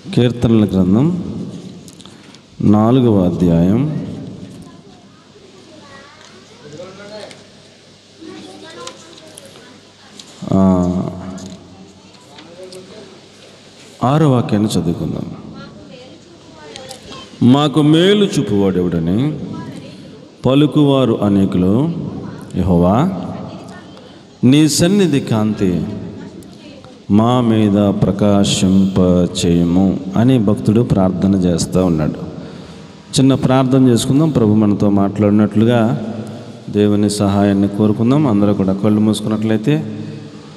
కీర్తనల గ్రంథం 4వ అధ్యాయం 6వ వాక్యాన్ని చదువుకుందాం. మాకు మేలు చూపువాడెవడని పలుకువారు అనేకులు, యెహోవా నీ సన్నిధి కాంతి మా మీద ప్రకాశింప చేయము అని భక్తుడు ప్రార్థన చేస్తూ ఉన్నాడు. చిన్న ప్రార్థన చేసుకుందాం. ప్రభు మనతో మాట్లాడినట్లుగా దేవుని సహాయాన్ని కోరుకుందాం. అందరూ కూడా కళ్ళు మూసుకున్నట్లయితే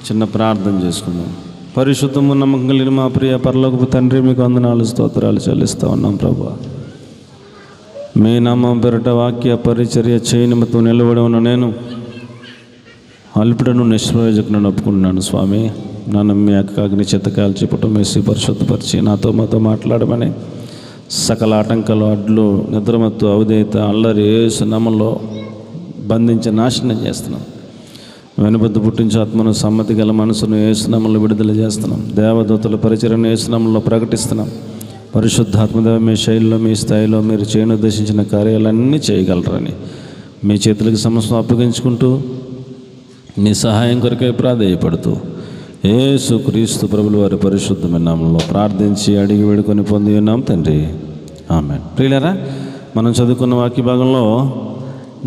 చిన్న ప్రార్థన చేసుకుందాం. పరిశుద్ధము నమ్మకం కలిగిన మా ప్రియ పరలోకపు తండ్రి, మీకు వందనాలు స్తోత్రాలు చెల్లిస్తూ ఉన్నాం. ప్రభు మీ నామం పేరిట వాక్య పరిచర్య చేయనిమిత్తం నిలబడి ఉన్న నేను అల్పుడను నిష్ప్రయోజకులను ఒప్పుకుంటున్నాను. స్వామి, నన్ను మీ అగ్ని చేత కాల్చి పుట్టమేసి పరిశుద్ధపరిచి నాతో మాతో మాట్లాడమని సకల ఆటంకాలు, అడ్లు, నిద్రమత్తు, అవిధేయత, అల్లరి యేసు నామములో బంధించి నాశనం చేస్తున్నాం. వెనుబద్దు పుట్టించే ఆత్మను, సమ్మతి గల మనసును యేసు నామములో విడుదల చేస్తున్నాం. దేవదూతల పరిచర్యను యేసు నామములో ప్రకటిస్తున్నాం. పరిశుద్ధాత్మదేవ మీ శైలిలో, మీ స్థాయిలో మీరు చేయనుద్దేశించిన కార్యాలన్నీ చేయగలరని మీ చేతులకు సమస్తం అప్పగించుకుంటూ మీ సహాయం కొరకై ప్రాధేయపడుతూ యేసు క్రీస్తు ప్రభుల వారి పరిశుద్ధమైన నామములో ప్రార్థించి అడిగి వేడుకొని పొంది ఉన్నాం తండ్రి, ఆమేన్. ప్రియులారా, మనం చదువుకున్న వాక్య భాగంలో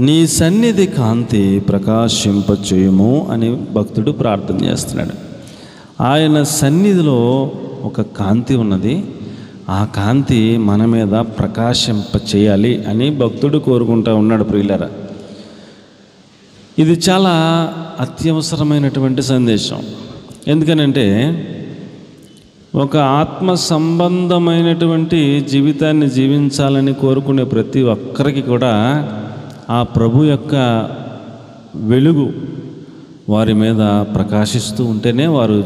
నీ సన్నిధి కాంతి ప్రకాశింపచేయము అని భక్తుడు ప్రార్థన చేస్తున్నాడు. ఆయన సన్నిధిలో ఒక కాంతి ఉన్నది. ఆ కాంతి మన మీద ప్రకాశింప చేయాలి అని భక్తుడు కోరుకుంటూ ఉన్నాడు. ప్రియులారా, ఇది చాలా అత్యవసరమైనటువంటి సందేశం. ఎందుకనంటే ఒక ఆత్మ సంబంధమైనటువంటి జీవితాన్ని జీవించాలని కోరుకునే ప్రతి ఒక్కరికి కూడా ఆ ప్రభు యొక్క వెలుగు వారి మీద ప్రకాశిస్తూ ఉంటేనే వారు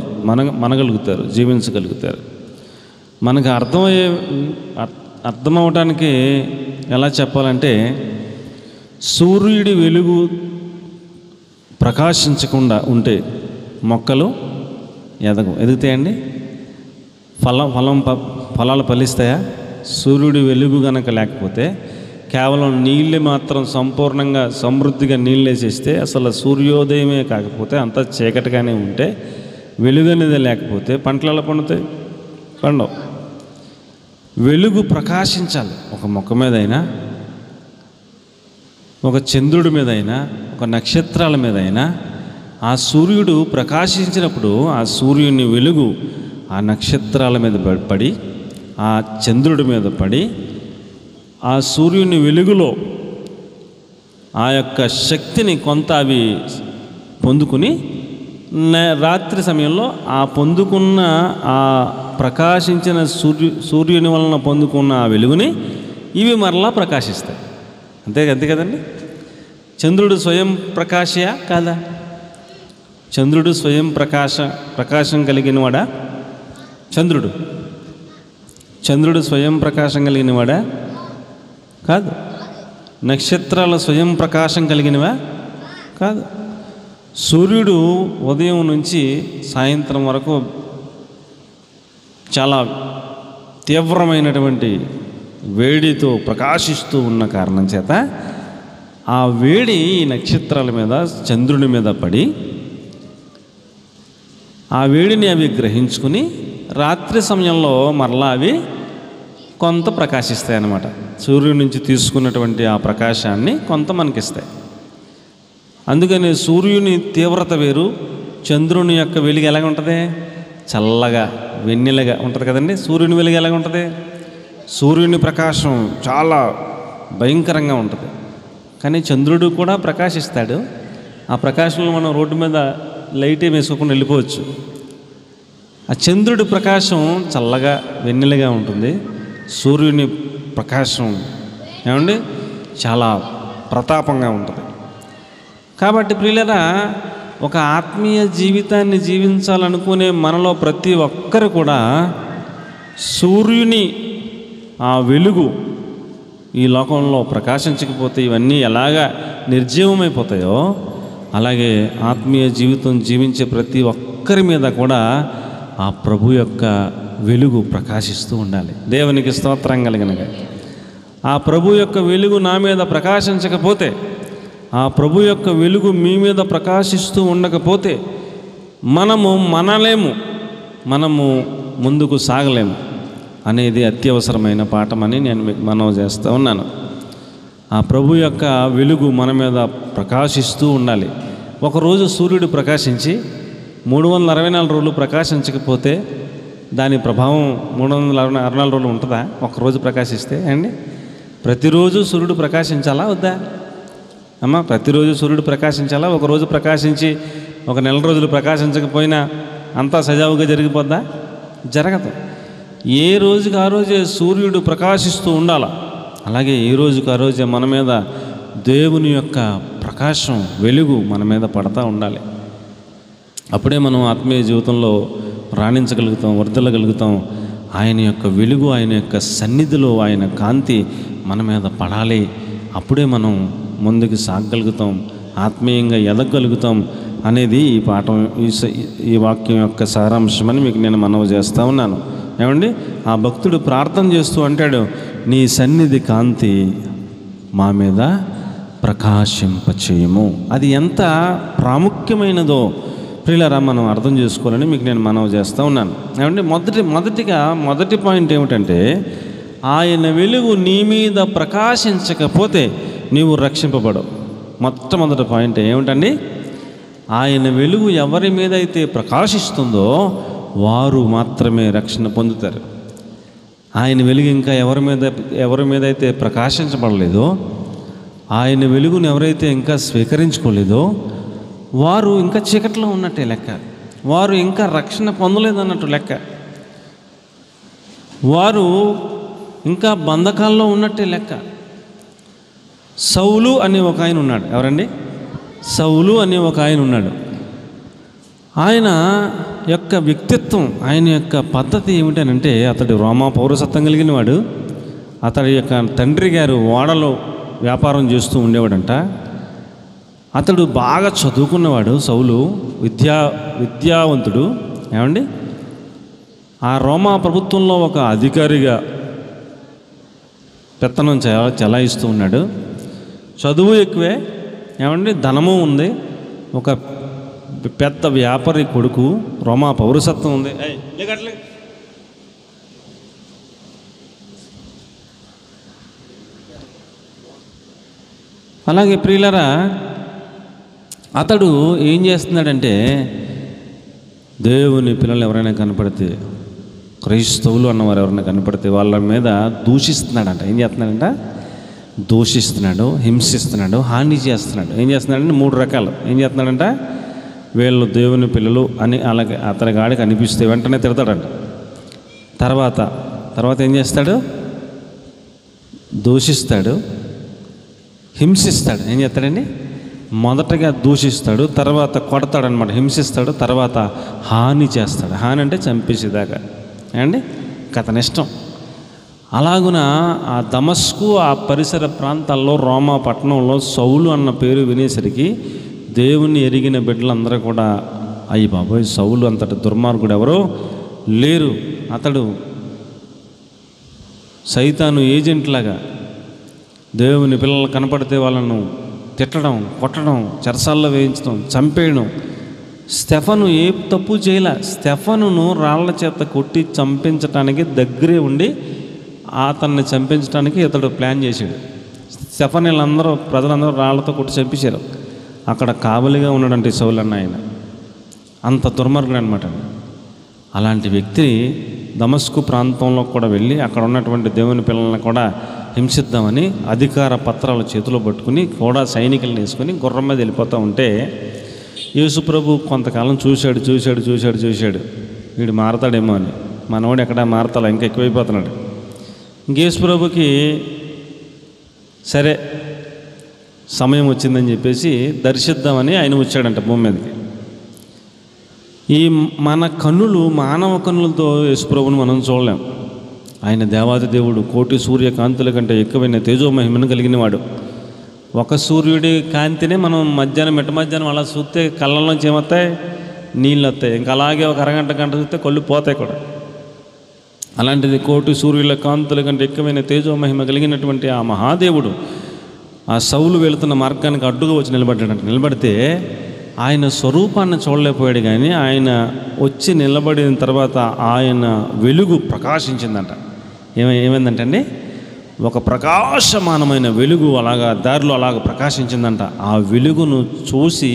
మనగలుగుతారు, జీవించగలుగుతారు. మనకు అర్థమవటానికి ఎలా చెప్పాలంటే, సూర్యుడి వెలుగు ప్రకాశించకుండా ఉంటే మొక్కలు ఎదుగుతాయండి? ఫలాలు ఫలిస్తాయా? సూర్యుడి వెలుగు కనుక లేకపోతే, కేవలం నీళ్ళు మాత్రం సంపూర్ణంగా సమృద్ధిగా నీళ్ళు వేసేస్తే, అసలు సూర్యోదయమే కాకపోతే అంతా చీకటిగానే ఉంటే, వెలుగు అనేది లేకపోతే పంటలు ఎలా పండుతాయి? పండవు. వెలుగు ప్రకాశించాలి. ఒక మొక్క మీద అయినా, ఒక చంద్రుడి మీద అయినా, ఒక నక్షత్రాల మీద అయినా ఆ సూర్యుడు ప్రకాశించినప్పుడు ఆ సూర్యుని వెలుగు ఆ నక్షత్రాల మీద పడి, ఆ చంద్రుడి మీద పడి, ఆ సూర్యుని వెలుగులో ఆ యొక్క శక్తిని కొంత అవి పొందుకుని రాత్రి సమయంలో ఆ పొందుకున్న ఆ ప్రకాశించిన సూర్యుని వలన పొందుకున్న ఆ వెలుగుని ఇవి మరలా ప్రకాశిస్తాయి. అంతే కదండి. చంద్రుడు స్వయం ప్రకాశయా కాదా? చంద్రుడు స్వయం ప్రకాశం కలిగినవాడా? చంద్రుడు స్వయం ప్రకాశం కలిగినవాడా? కాదు. నక్షత్రాల స్వయం ప్రకాశం కలిగినవా? కాదు. సూర్యుడు ఉదయం నుంచి సాయంత్రం వరకు చాలా తీవ్రమైనటువంటి వేడితో ప్రకాశిస్తూ ఉన్న కారణం చేత ఆ వేడి ఈ నక్షత్రాల మీద, చంద్రుని మీద పడి ఆ వేడిని అవి గ్రహించుకుని రాత్రి సమయంలో మరలా అవి కొంత ప్రకాశిస్తాయి అన్నమాట. సూర్యుడి నుంచి తీసుకున్నటువంటి ఆ ప్రకాశాన్ని కొంత మనకిస్తాయి. అందుకని సూర్యుని తీవ్రత వేరు, చంద్రుని యొక్క వెలుగు ఎలాగ ఉంటుంది? చల్లగా, వెన్నెలగా ఉంటుంది కదండి. సూర్యుని వెలుగు ఎలాగ ఉంటుంది? సూర్యుని ప్రకాశం చాలా భయంకరంగా ఉంటుంది. కానీ చంద్రుడు కూడా ప్రకాశిస్తాడు. ఆ ప్రకాశంలో మనం రోడ్డు మీద లైట్ వేసుకోకుండా వెళ్ళిపోవచ్చు. ఆ చంద్రుడి ప్రకాశం చల్లగా, వెన్నెలగా ఉంటుంది. సూర్యుని ప్రకాశం ఏమండి చాలా ప్రతాపంగా ఉంటుంది. కాబట్టి ప్రియులారా, ఒక ఆత్మీయ జీవితాన్ని జీవించాలనుకునే మనలో ప్రతి ఒక్కరు కూడా సూర్యుని ఆ వెలుగు ఈ లోకంలో ప్రకాశించకపోతే ఇవన్నీ ఎలాగా నిర్జీవమైపోతాయో, అలాగే ఆత్మీయ జీవితం జీవించే ప్రతి ఒక్కరి మీద కూడా ఆ ప్రభు యొక్క వెలుగు ప్రకాశిస్తూ ఉండాలి. దేవునికి స్తోత్రం కలిగినగా. ఆ ప్రభు యొక్క వెలుగు నా మీద ప్రకాశించకపోతే, ఆ ప్రభు యొక్క వెలుగు మీ మీద ప్రకాశిస్తూ ఉండకపోతే మనము ముందుకు సాగలేము అనేది అత్యవసరమైన పాఠమని నేను మీకు మనవి చేస్తూ ఉన్నాను. ఆ ప్రభు యొక్క వెలుగు మన మీద ప్రకాశిస్తూ ఉండాలి. ఒకరోజు సూర్యుడు ప్రకాశించి 364 రోజులు ప్రకాశించకపోతే దాని ప్రభావం 364 రోజులు ఉంటుందా? ఒకరోజు ప్రకాశిస్తే అండి? ప్రతిరోజు సూర్యుడు ప్రకాశించాలా వద్దా అమ్మ? ప్రతిరోజు సూర్యుడు ప్రకాశించాలా? ఒకరోజు ప్రకాశించి ఒక నెల రోజులు ప్రకాశించకపోయినా అంతా సజావుగా జరిగిపోద్దా? జరగదు. ఏ రోజుకి ఆ రోజే సూర్యుడు ప్రకాశిస్తూ ఉండాలా. అలాగే ఏ రోజుకి ఆ రోజే మన మీద దేవుని యొక్క ప్రకాశం, వెలుగు మన మీద పడతా ఉండాలి. అప్పుడే మనం ఆత్మీయ జీవితంలో రాణించగలుగుతాం, వర్ధిల్లగలుగుతాం. ఆయన యొక్క వెలుగు, ఆయన యొక్క సన్నిధిలో ఆయన కాంతి మన మీద పడాలి. అప్పుడే మనం ముందుకు సాగగలుగుతాం, ఆత్మీయంగా ఎదగగలుగుతాం అనేది ఈ పాఠం, ఈ వాక్యం యొక్క సారాంశమని మీకు నేను మనవి చేస్తూ ఉన్నాను. ఏమండి, ఆ భక్తుడు ప్రార్థన చేస్తూ అంటాడు, నీ సన్నిధి కాంతి మా మీద ప్రకాశింపచేయము. అది ఎంత ప్రాముఖ్యమైనదో ప్రియులారా మనం అర్థం చేసుకోవాలని మీకు నేను మనవి చేస్తూ ఉన్నాను. ఏమంటే మొదటి పాయింట్ ఏమిటంటే, ఆయన వెలుగు నీ మీద ప్రకాశించకపోతే నీవు రక్షింపబడవు. మొట్టమొదటి పాయింట్ ఏమిటండి? ఆయన వెలుగు ఎవరి మీద అయితే ప్రకాశిస్తుందో వారు మాత్రమే రక్షణ పొందుతారు. ఆయన వెలుగు ఇంకా ఎవరి మీద అయితే ప్రకాశించబడలేదో, ఆయన వెలుగును ఎవరైతే ఇంకా స్వీకరించుకోలేదో వారు ఇంకా చీకట్లో ఉన్నట్టే లెక్క. వారు ఇంకా రక్షణ పొందలేదన్నట్టు లెక్క. వారు ఇంకా బంధకాల్లో ఉన్నట్టే లెక్క. సౌలు అనే ఒక ఆయన ఉన్నాడు. ఎవరండి? సౌలు అనే ఒక ఆయన ఉన్నాడు. ఆయన యొక్క వ్యక్తిత్వం, ఆయన యొక్క పద్ధతి ఏమిటనంటే, అతడు రోమా పౌరసత్వం కలిగిన వాడు. అతడి యొక్క తండ్రి గారు ఓడలో వ్యాపారం చేస్తూ ఉండేవాడంట. అతడు బాగా చదువుకున్నవాడు. సౌలు విద్యావంతుడు. ఏమండి, ఆ రోమా ప్రభుత్వంలో ఒక అధికారిగా పెత్తనం చెలాయిస్తూ ఉన్నాడు. చదువు ఎక్కువే, ఏమండి, ధనము ఉంది. ఒక పెద్ద వ్యాపారి కొడుకు, రోమా పౌరసత్వం ఉంది. అలాగే ప్రియులారా, అతడు ఏం చేస్తున్నాడంటే, దేవుని పిల్లలు ఎవరైనా కనపడితే, క్రైస్తవులు అన్నవారు ఎవరైనా కనపడితే వాళ్ళ మీద దూషిస్తున్నాడంట. ఏం చేస్తున్నాడంట? దూషిస్తున్నాడు, హింసిస్తున్నాడు, హాని చేస్తున్నాడు. ఏం చేస్తున్నాడంటే 3 రకాలు. ఏం చేస్తున్నాడంట? వీళ్ళు దేవుని పిల్లలు అని అలాగే అతని గాడికి అనిపిస్తే వెంటనే తిడతాడంట. తర్వాత ఏం చేస్తాడు? దూషిస్తాడు, హింసిస్తాడు. ఏం చేస్తాడండి? మొదటగా దూషిస్తాడు, తర్వాత కొడతాడనమాట, హింసిస్తాడు, తర్వాత హాని చేస్తాడు. హాని అంటే చంపేసేదాకా. ఏమండి, అతని ఇష్టం. అలాగున ఆ దమస్కు, ఆ పరిసర ప్రాంతాల్లో, రోమా పట్టణంలో సౌలు అన్న పేరు వినేసరికి దేవుణ్ణి ఎరిగిన బిడ్డలందరూ కూడా, అయ్యి బాబోయ్, సౌలు అంతటి దుర్మార్గుడు ఎవరో లేరు. అతడు సైతాను ఏజెంట్లాగా దేవుని పిల్లలు కనపడితే వాళ్ళను తిట్టడం, కొట్టడం, చెరసాల్లో వేయించడం, చంపేయడం. స్టెఫను ఏ తప్పు చేయలే. స్టెఫనును రాళ్ల చేత కొట్టి చంపించడానికి దగ్గరే ఉండి అతన్ని చంపించడానికి ఇతడు ప్లాన్ చేశాడు. స్టెఫన్ వీళ్ళందరూ, ప్రజలందరూ రాళ్లతో కొట్టి చంపించారు. అక్కడ కావలిగా ఉన్నాడంటే సౌలు అన్న ఆయన. అంత దుర్మార్గుడు అనమాట. అలాంటి వ్యక్తి దమస్కు ప్రాంతంలో కూడా వెళ్ళి అక్కడ ఉన్నటువంటి దేవుని పిల్లల్ని కూడా హింసిద్దామని అధికార పత్రాలు చేతిలో పట్టుకుని కూడా సైనికులను వేసుకొని గుర్రం మీద వెళ్ళిపోతూ ఉంటే, యేసుప్రభు కొంతకాలం చూశాడు. వీడు మారతాడేమో అని. మనవాడు ఎక్కడ మారతాలా, ఇంకా ఎక్కువైపోతున్నాడు. యేసుప్రభుకి సరే సమయం వచ్చిందని చెప్పేసి దర్శిద్దామని ఆయన వచ్చాడంట భూమి మీదకి. ఈ మన కన్నులు, మానవ కన్నులతో యేసుప్రభుని మనం చూడలేం. ఆయన దేవాది దేవుడు, కోటి సూర్యకాంతుల కంటే ఎక్కువైన తేజోమహిమను కలిగిన వాడు. ఒక సూర్యుడి కాంతినే మనం మిట్ట మధ్యాహ్నం అలా చూస్తే కళ్ళలోంచి ఏమొస్తాయి? నీళ్ళు వస్తాయి. ఇంకా అలాగే ఒక అరగంట గంట చూస్తే కళ్ళు పోతాయి కూడా. అలాంటిది కోటి సూర్యుల కాంతుల కంటే ఎక్కువైన తేజోమహిమ కలిగినటువంటి ఆ మహాదేవుడు ఆ సౌలు వెళుతున్న మార్గానికి అడ్డుగా వచ్చి నిలబడ్డాడంట. నిలబడితే ఆయన స్వరూపాన్ని చూడలేకపోయాడు, కానీ ఆయన వచ్చి నిలబడిన తర్వాత ఆయన వెలుగు ప్రకాశించిందంట. ఏమైందంటే అండి, ఒక ప్రకాశమానమైన వెలుగు అలాగా దారిలో అలాగ ప్రకాశించిందంట. ఆ వెలుగును చూసి,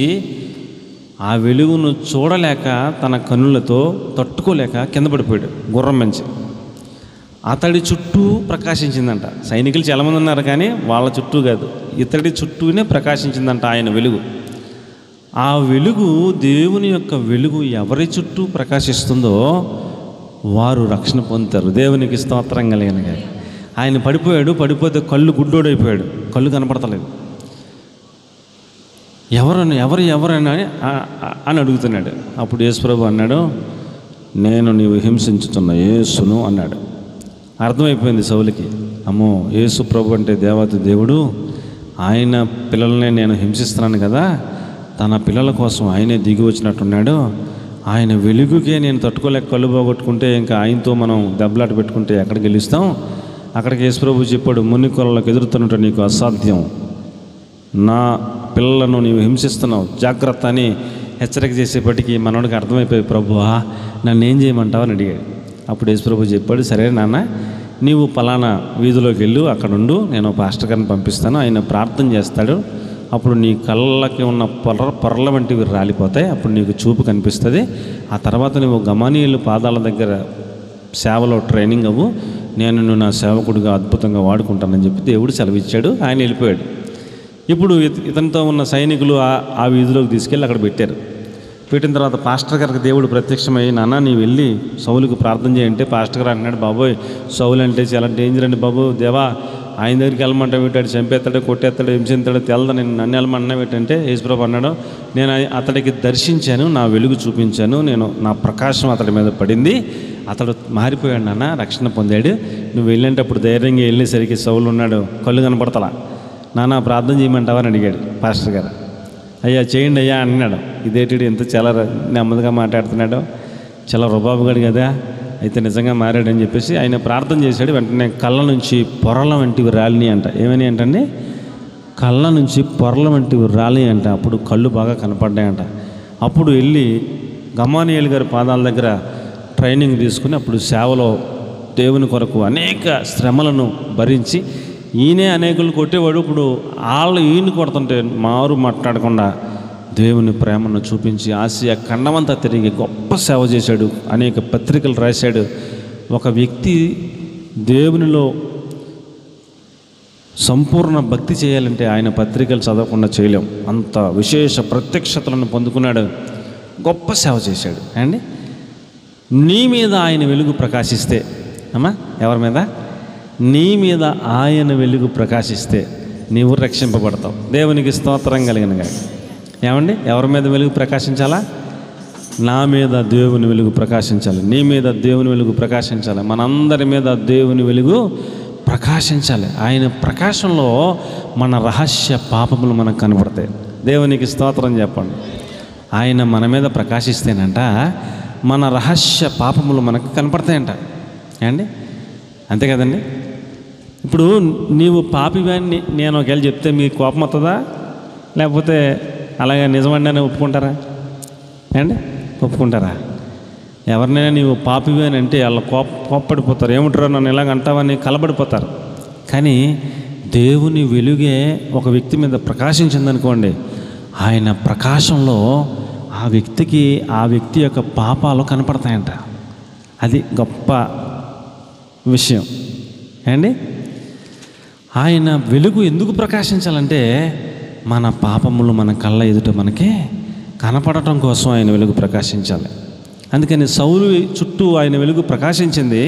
ఆ వెలుగును చూడలేక తన కన్నులతో తట్టుకోలేక కింద పడిపోయాడు గుర్రం మంచి. అతడి చుట్టూ ప్రకాశించిందంట. సైనికులు చాలామంది ఉన్నారు, కానీ వాళ్ళ చుట్టూ కాదు, ఇతడి చుట్టూనే ప్రకాశించిందంట ఆయన వెలుగు. ఆ వెలుగు, దేవుని యొక్క వెలుగు ఎవరి చుట్టూ ప్రకాశిస్తుందో వారు రక్షణ పొందుతారు. దేవునికి స్తోత్రం కలిగిన. ఆయన పడిపోయాడు, పడిపోతే కళ్ళు గుడ్డోడైపోయాడు, కళ్ళు కనపడతలేదు. ఎవరైనా అని అడుగుతున్నాడు. అప్పుడు యేసుప్రభు అన్నాడు, నేను నీవు హింసించుతున్న యేసును అన్నాడు. అర్థమైపోయింది సౌలుకి, అమ్మో యేసు ప్రభు అంటే దేవత దేవుడు, ఆయన పిల్లల్నే నేను హింసిస్తున్నాను కదా, తన పిల్లల కోసం ఆయనే దిగి వచ్చినట్టున్నాడు. ఆయన వెలుగుకే నేను తట్టుకోలేక కళ్ళు పోగొట్టుకుంటే ఇంకా ఆయనతో మనం దెబ్బలాట పెట్టుకుంటే ఎక్కడికి గెలుస్తాం? అక్కడికి యేసు ప్రభు చెప్పాడు, మునికొరలకు ఎదురుతున్నట్టు నీకు అసాధ్యం, నా పిల్లలను నీవు హింసిస్తున్నావు, జాగ్రత్త అని హెచ్చరిక చేసేపటికి మనోడికి అర్థమైపోయి, ప్రభువా నన్ను ఏం చేయమంటావు అని అడిగాడు. అప్పుడు యేసు ప్రభు చెప్పాడు, సరే నాన్న, నీవు పలానా వీధిలోకి వెళ్ళు, అక్కడ ఉండు, నేను పాస్టర్ గారిని పంపిస్తాను, ఆయన ప్రార్థన చేస్తాడు, అప్పుడు నీ కళ్ళకి ఉన్న పొరల వంటివి రాలిపోతాయి, అప్పుడు నీకు చూపు కనిపిస్తుంది. ఆ తర్వాత నువ్వు గమనీయులు పాదాల దగ్గర సేవలో ట్రైనింగ్ అవ్వు, నేను నా సేవకుడిగా అద్భుతంగా వాడుకుంటానని చెప్పి దేవుడు సెలవిచ్చాడు. ఆయన వెళ్ళిపోయాడు. ఇప్పుడు ఇతనితో ఉన్న సైనికులు ఆ వీధిలోకి తీసుకెళ్ళి అక్కడ పెట్టారు. పెట్టిన తర్వాత పాస్టర్ గారికి దేవుడు ప్రత్యక్షమై, నాన్న నీవు వెళ్ళి సౌలుకు ప్రార్థన చేయంటే, పాస్టర్ గారు అన్నాడు, బాబోయ్ సౌలు అంటే చాలా డేంజర్ అండి బాబు, దేవా ఆయన దగ్గరికి వెళ్ళమంటే పెట్టాడు, చంపేస్తాడు, కొట్టేస్తాడు, హింసిస్తాడు, తెలదా, నేను నన్ను వెళ్ళమన్నా పెట్టంటే యేసుప్రభు అన్నాడు, నేను అతడికి దర్శించాను, నా వెలుగు చూపించాను, నా ప్రకాశం అతడి మీద పడింది, అతడు మారిపోయాడు నాన్న, రక్షణ పొందాడు. నువ్వు వెళ్ళేటప్పుడు ధైర్యంగా వెళ్ళేసరికి సౌలు ఉన్నాడు, కళ్ళు కనపడతలా, నాన్న ప్రార్థన చేయమంటావా అని అడిగాడు పాస్టర్ గారు. అయ్యా చేయండి అయ్యా అన్నాడు. ఇదేంటి ఎంత చాలా నెమ్మదిగా మాట్లాడుతున్నాడు, చాలా రుబాబుగాడు కదా, అయితే నిజంగా మారాడని చెప్పేసి ఆయన ప్రార్థన చేశాడు. వెంటనే కళ్ళ నుంచి పొరల వంటివి రాలిని అంట. ఏమని అంటండి, కళ్ళ నుంచి పొరల వంటివి రాలి అంట. అప్పుడు కళ్ళు బాగా కనపడ్డాయంట. అప్పుడు వెళ్ళి గమానియేలు గారి పాదాల దగ్గర ట్రైనింగ్ తీసుకుని అప్పుడు సేవలో దేవుని కొరకు అనేక శ్రమలను భరించి, ఈయనే అనేకులు కొట్టేవాడు, ఇప్పుడు ఈయన కొడుతుంటే మారు మాట్లాడకుండా దేవుని ప్రేమను చూపించి ఆసియా ఖండమంతా తిరిగి గొప్ప సేవ చేశాడు, అనేక పత్రికలు రాశాడు. ఒక వ్యక్తి దేవునిలో సంపూర్ణ భక్తి చేయాలంటే ఆయన పత్రికలు చదవకుండా చేయలేం, అంత విశేష ప్రత్యక్షతలను పొందుకున్నాడు, గొప్ప సేవ చేశాడు అండి. నీ మీద ఆయన వెలుగు ప్రకాశిస్తే, అమ్మా ఎవరి మీద? నీ మీద ఆయన వెలుగు ప్రకాశిస్తే నీవు రక్షింపబడతావు. దేవునికి స్తోత్రం కలిగినగా. ఏమండి, ఎవరి మీద వెలుగు ప్రకాశించాలా? నా మీద దేవుని వెలుగు ప్రకాశించాలి, నీ మీద దేవుని వెలుగు ప్రకాశించాలి, మనందరి మీద దేవుని వెలుగు ప్రకాశించాలి. ఆయన ప్రకాశంలో మన రహస్య పాపములు మనకు కనపడతాయి. దేవునికి స్తోత్రం చెప్పండి. ఆయన మన మీద ప్రకాశిస్తేనంట మన రహస్య పాపములు మనకు కనపడతాయంట అండి. అంతే కదండి. ఇప్పుడు నీవు పాపివాన్ని నేను ఒకవేళ చెప్తే మీకు కోపం వస్తుందా? లేకపోతే అలాగే నిజమండి అని ఒప్పుకుంటారా అండి? ఒప్పుకుంటారా? ఎవరినైనా నీవు పాపివి అని అంటే వాళ్ళ కోప్పడిపోతారు, ఏముంటారో నన్ను ఇలాగ అంటావని కలబడిపోతారు. కానీ దేవుని వెలుగే ఒక వ్యక్తి మీద ప్రకాశించిందనుకోండి, ఆయన ప్రకాశంలో ఆ వ్యక్తి యొక్క పాపాలు కనపడతాయంట. అది గొప్ప విషయం అండి. ఆయన వెలుగు ఎందుకు ప్రకాశించాలంటే మన పాపములు మన కళ్ళ ఎదుట మనకి కనపడటం కోసం ఆయన వెలుగు ప్రకాశించాలి. అందుకని సౌలు చుట్టూ ఆయన వెలుగు ప్రకాశించింది.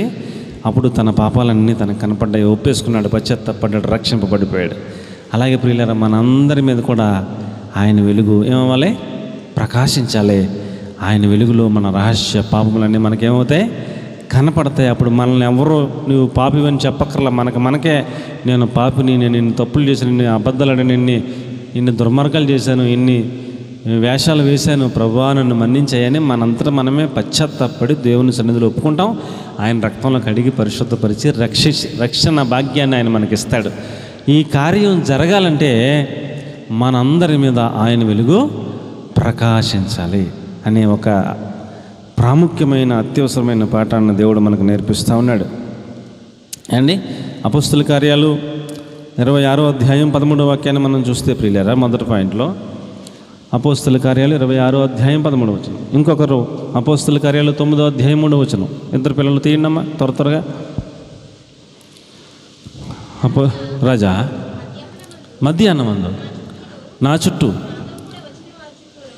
అప్పుడు తన పాపాలన్నీ తనకు కనపడ్డాయి, ఒప్పేసుకున్నాడు, పశ్చాత్తాపడ్డాడు, రక్షింపబడిపోయాడు. అలాగే ప్రియులారా, మనందరి మీద కూడా ఆయన వెలుగు ఏమవ్వాలి? ప్రకాశించాలి. ఆయన వెలుగులో మన రహస్య పాపములన్నీ మనకేమవుతాయి? కనపడతాయి. అప్పుడు మనల్ని ఎవరో నువ్వు పాపివని చెప్పక్కర్లా, మనకే నేను పాపిని, నేను ఇన్ని తప్పులు చేశాను, ఇన్ని అబద్ధాలు ఆడాను, ఇన్ని దుర్మార్గాలు చేశాను, ఇన్ని వేషాలు వేశాను ప్రభువా నన్ను మన్నించాయని మనంతటా మనమే పశ్చాత్తాపడి దేవుని సన్నిధిలో ఒప్పుకుంటాం. ఆయన రక్తంలో కడిగి పరిశుద్ధపరిచి రక్షణ భాగ్యాన్ని ఆయన మనకిస్తాడు. ఈ కార్యం జరగాలంటే మనందరి మీద ఆయన వెలుగు ప్రకాశించాలి అనే ఒక ప్రాముఖ్యమైన అత్యవసరమైన పాఠాన్ని దేవుడు మనకు నేర్పిస్తూ ఉన్నాడు అండి. అపోస్తుల కార్యాలు 26వ అధ్యాయం 13వ వాక్యాన్ని మనం చూస్తే ప్రియులారా, మొదటి పాయింట్లో అపోస్తుల కార్యాలు 26వ అధ్యాయం 13వ వచనం. ఇంకొకరు అపోస్తుల కార్యాలు 9వ అధ్యాయం 3వ వచనం. ఇద్దరు పిల్లలు తీయండమ్మా త్వరగా. రాజా మధ్యాహ్నమందు నా చుట్టూ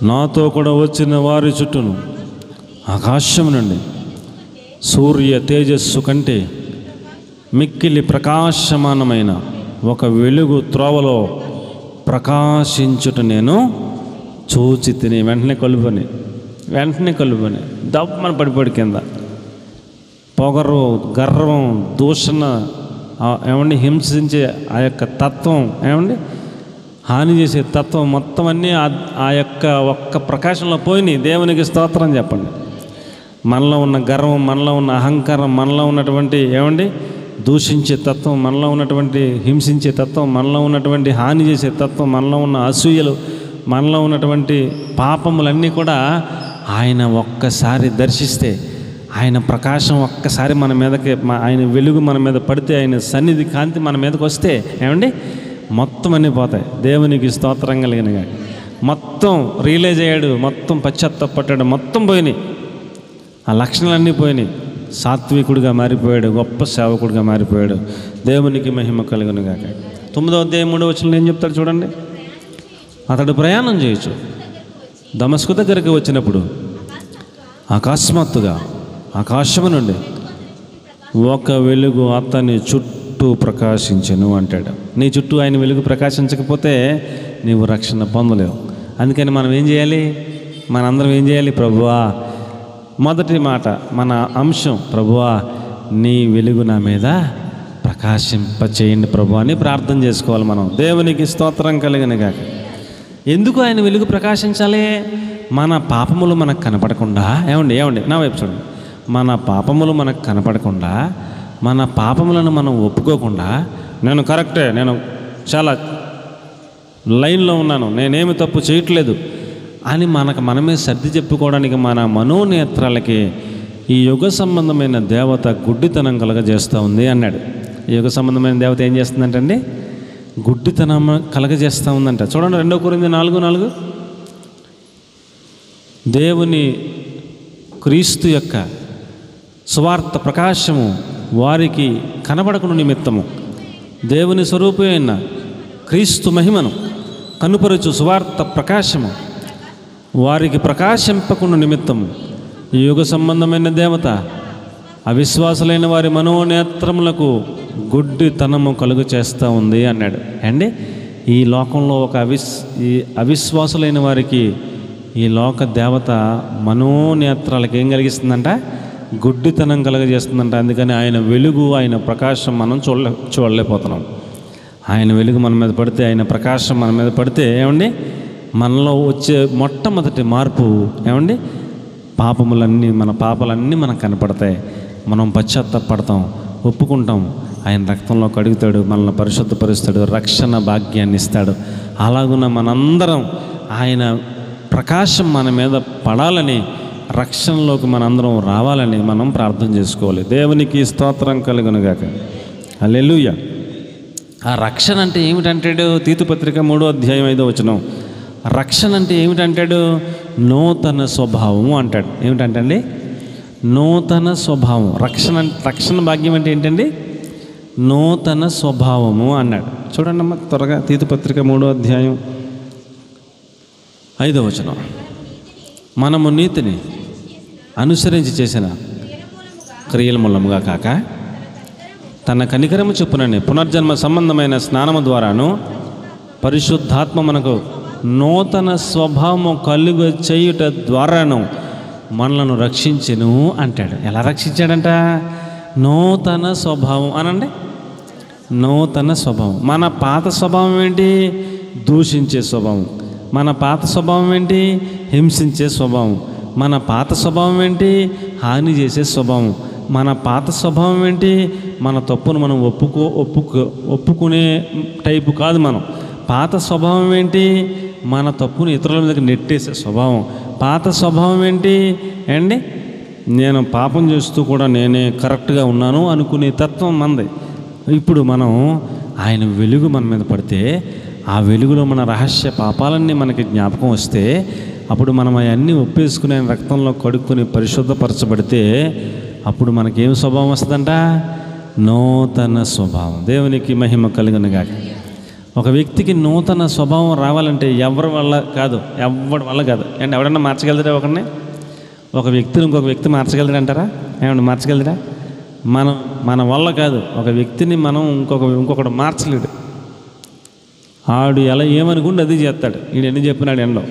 నాతో కూడా వచ్చిన వారి చుట్టూను ఆకాశం నుండి సూర్య తేజస్సు కంటే మిక్కిలి ప్రకాశమానమైన ఒక వెలుగు త్రోవలో ప్రకాశించుట నేను చూచి తిని వెంటనే కలుపుని దమ్మని పడిపోయి కింద. పొగరు, గర్వం, దూషణ ఏమండి, హింసించే ఆ యొక్క తత్వం, ఏమండి హాని చేసే తత్వం మొత్తం అన్నీ ఆ యొక్క ఒక్క ప్రకాశంలో పోయినాయి. దేవునికి స్తోత్రం చెప్పండి. మనలో ఉన్న గర్వం, మనలో ఉన్న అహంకారం, మనలో ఉన్నటువంటి ఏమండి దూషించే తత్వం, మనలో ఉన్నటువంటి హింసించే తత్వం, మనలో ఉన్నటువంటి హాని చేసే తత్వం, మనలో ఉన్న అసూయలు, మనలో ఉన్నటువంటి పాపములన్నీ కూడా ఆయన ఒక్కసారి దర్శిస్తే, ఆయన ప్రకాశం ఒక్కసారి మన మీదకి, ఆయన వెలుగు మన మీద పడితే, ఆయన సన్నిధి కాంతి మన మీదకి వస్తే ఏమండి మొత్తం అన్నీ పోతాయి. దేవునికి స్తోత్రం కలిగినగా మొత్తం రియలైజ్ అయ్యాడు, మొత్తం పశ్చాత్తాపడ్డాడు, మొత్తం పోయినాయి, ఆ లక్షణాలన్నీ పోయినాయి. సాత్వికుడిగా మారిపోయాడు, గొప్ప సేవకుడిగా మారిపోయాడు. దేవునికి మహిమ కలుగునుగాక. 9వ అధ్యాయం 3వ వచనంలో ఏం చెప్తాడు చూడండి. అతడు ప్రయాణం చేయొచ్చు దమస్కు దగ్గరికి వచ్చినప్పుడు అకస్మాత్తుగా ఆకాశము నుండి ఒక వెలుగు అతని చుట్టూ ప్రకాశించెను అంటాడు. నీ చుట్టూ ఆయన వెలుగు ప్రకాశించకపోతే నీవు రక్షణ పొందలేవు. అందుకని మనం ఏం చేయాలి? మనందరం ఏం చేయాలి? ప్రభువా, మొదటి మాట మన అంశం, ప్రభువా నీ వెలుగు నా మీద ప్రకాశింపచేయండి ప్రభు అని ప్రార్థన చేసుకోవాలి మనం. దేవునికి స్తోత్రం కలిగినగాక. ఎందుకు ఆయన వెలుగు ప్రకాశించాలి? మన పాపములు మనకు కనపడకుండా, ఏమండి నా వైపు చూడండి, మన పాపములు మనకు కనపడకుండా, మన పాపములను మనం ఒప్పుకోకుండా, నేను కరెక్టే, నేను చాలా లైన్లో ఉన్నాను, నేనేమి తప్పు చేయట్లేదు అని మనమే సర్ది చెప్పుకోవడానికి మన మనోనేత్రాలకి ఈ యుగ సంబంధమైన దేవత గుడ్డితనం కలగజేస్తూ ఉంది అన్నాడు. ఈ యుగ సంబంధమైన దేవత ఏం చేస్తుందంటండి? గుడ్డితనం కలగజేస్తూ ఉందంట. చూడండి 2 కొరింథీ 4:4. దేవుని క్రీస్తు యొక్క సువార్త ప్రకాశము వారికి కనబడకును నిమిత్తము దేవుని స్వరూపమైన క్రీస్తు మహిమను కనుపరచు సువార్త ప్రకాశము వారికి ప్రకాశింపకుండా నిమిత్తము ఈ యుగ సంబంధమైన దేవత అవిశ్వాసులైన వారి మనోనేత్రములకు గుడ్డితనము కలుగు చేస్తూ ఉంది అన్నాడు అండి. ఈ లోకంలో ఈ అవిశ్వాసులైన వారికి ఈ లోక దేవత మనోనేత్రాలకు ఏం కలిగిస్తుందంట? గుడ్డితనం కలుగజేస్తుందంట. అందుకని ఆయన వెలుగు, ఆయన ప్రకాశం మనం చూడలేకపోతున్నాం. ఆయన వెలుగు మన మీద పడితే, ఆయన ప్రకాశం మన మీద పడితే ఏమండి మనలో వచ్చే మొట్టమొదటి మార్పు ఏమండి, మన పాపాలన్నీ మనకు కనపడతాయి. మనం పశ్చాత్తాపడతాం, ఒప్పుకుంటాం, ఆయన రక్తంలో కడుగుతాడు, మనల్ని పరిశుద్ధపరుస్తాడు, రక్షణ భాగ్యాన్ని ఇస్తాడు. అలాగున్న మనందరం ఆయన ప్రకాశం మన మీద పడాలని, రక్షణలోకి మనందరం రావాలని మనం ప్రార్థన చేసుకోవాలి. దేవునికి స్తోత్రం కలుగునుగాక. హల్లెలూయా. ఆ రక్షణ అంటే ఏమిటంటాడు? తీతు పత్రిక 3వ అధ్యాయం 5వ వచనం. రక్షణ అంటే ఏమిటంటాడు? నూతన స్వభావము అంటాడు. ఏమిటంటండి? నూతన స్వభావం. రక్షణ భాగ్యం అంటే ఏంటండి? నూతన స్వభావము అన్నాడు. చూడండి అమ్మ త్వరగా, తీతు పత్రిక 3వ అధ్యాయం 5వ వచనం. మనము నీతిని అనుసరించి చేసిన క్రియల మూలముగా కాక తన కనికరము చొప్పునని పునర్జన్మ సంబంధమైన స్నానము ద్వారాను పరిశుద్ధాత్మ మనకు నూతన స్వభావము కలుగ చేయుట ద్వారాను మనలను రక్షించెను అంటాడు. ఎలా రక్షించాడంట? నూతన స్వభావం అనండి. నూతన స్వభావం. మన పాత స్వభావం ఏంటి? దూషించే స్వభావం. మన పాత స్వభావం ఏంటి? హింసించే స్వభావం. మన పాత స్వభావం ఏంటి? హాని చేసే స్వభావం. మన పాత స్వభావం ఏంటి? మన తప్పును మనం ఒప్పుకునే టైపు కాదు. మనం పాత స్వభావం ఏంటి? మన తప్పును ఇతరుల మీదకి నెట్టేసే స్వభావం. పాత స్వభావం ఏంటి అండి? నేను పాపం చేస్తూ కూడా నేనే కరెక్ట్గా ఉన్నాను అనుకునే తత్వం మనది. ఇప్పుడు మనం ఆయన వెలుగు మన మీద పడితే, ఆ వెలుగులో మన రహస్య పాపాలన్నీ మనకి జ్ఞాపకం వస్తే, అప్పుడు మనం అవన్నీ ఒప్పేసుకుని ఆయన రక్తంలో కడుక్కొని పరిశుద్ధపరచబడితే, అప్పుడు మనకేం స్వభావం వస్తుందంట? నూతన స్వభావం. దేవునికి మహిమ కలుగును గాక. ఒక వ్యక్తికి నూతన స్వభావం రావాలంటే ఎవరి వల్ల కాదు. అండ్ ఎవడన్నా మార్చగలుగుతారా ఒకరిని? ఒక వ్యక్తిని ఇంకొక వ్యక్తి మార్చగలుగుతాడంటారా? ఏమన్నా మార్చగలుగుతారా? మన వల్ల కాదు. ఒక వ్యక్తిని మనం ఇంకొకడు మార్చలేడు. ఆడు ఎలా ఏమనుకుంటే అది చేస్తాడు. ఈడు ఎన్ని చెప్పినాడు ఎండో.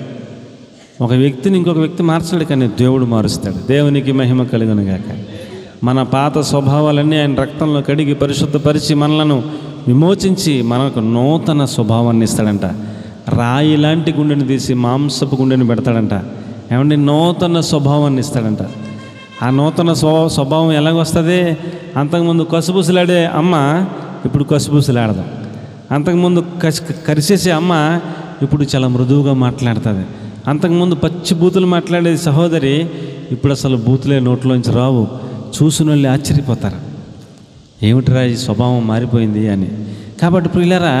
ఒక వ్యక్తిని ఇంకొక వ్యక్తి మార్చలేడు, కానీ దేవుడు మారుస్తాడు. దేవునికి మహిమ కలుగును గాక. మన పాత స్వభావాలన్నీ ఆయన రక్తంలో కడిగి పరిశుద్ధపరిచి మనలను విమోచించి మనకు నూతన స్వభావాన్ని ఇస్తాడంట. రాయి లాంటి గుండెని తీసి మాంసపు గుండెని పెడతాడంట. ఏమంటే నూతన స్వభావాన్ని ఇస్తాడంట. ఆ నూతన స్వభావం ఎలాగొస్తుంది? అంతకుముందు కసుబుసులాడే అమ్మ ఇప్పుడు కసుబుసులాడదాం. అంతకుముందు కరిసేసే అమ్మ ఇప్పుడు చాలా మృదువుగా మాట్లాడుతుంది. అంతకుముందు పచ్చి బూతులు మాట్లాడే సహోదరి ఇప్పుడు అసలు బూతులే నోట్లోంచి రావు. చూసిన వాళ్ళు ఆశ్చర్యపోతారు, ఏమిటిరా ఈ స్వభావం మారిపోయింది అని. కాబట్టి ప్రియులారా,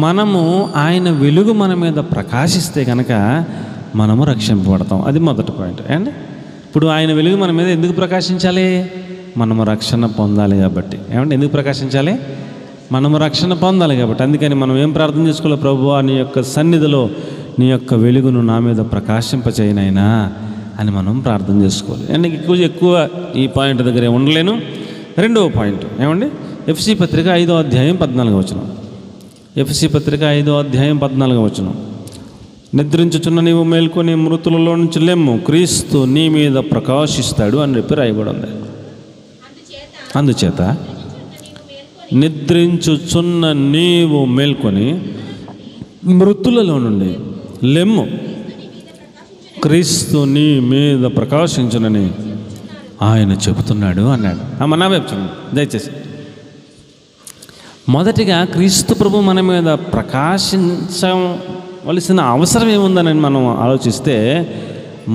మనము ఆయన వెలుగు మన మీద ప్రకాశిస్తే కనుక మనము రక్షింపబడతాం. అది మొదటి పాయింట్. అండ్ ఇప్పుడు ఆయన వెలుగు మన మీద ఎందుకు ప్రకాశించాలి? మనము రక్షణ పొందాలి కాబట్టి. ఏమంటే ఎందుకు ప్రకాశించాలి? మనము రక్షణ పొందాలి కాబట్టి. అందుకని మనం ఏం ప్రార్థన చేసుకోవాలి? ప్రభువా, నీ యొక్క సన్నిధిలో నీ యొక్క వెలుగును నా మీద ప్రకాశింపచేయనైనా అని మనం ప్రార్థన చేసుకోవాలి. అండ్ ఎక్కువ ఈ పాయింట్ దగ్గర ఉండలేను. రెండవ పాయింట్ ఏమండి? ఎఫ్ఎస్సీ పత్రిక 5వ అధ్యాయం 14వ వచనం. ఎఫ్ఎస్సీ పత్రిక 5వ అధ్యాయం 14వ వచనం. నిద్రించుచున్న నీవు మేల్కొని మృతులలో నుంచి లెమ్ము, క్రీస్తు నీ మీద ప్రకాశిస్తాడు అని చెప్పి రాయబడి ఉంది. అందుచేత నిద్రించుచున్న నీవు మేల్కొని మృతులలో నుండి లెమ్ము, క్రీస్తు నీ మీద ప్రకాశించునని ఆయన చెబుతున్నాడు అన్నాడు. నా వైపు చూడండి దయచేసి. మొదటిగా క్రీస్తు ప్రభు మన మీద ప్రకాశించవలసిన అవసరం ఏముందని మనం ఆలోచిస్తే,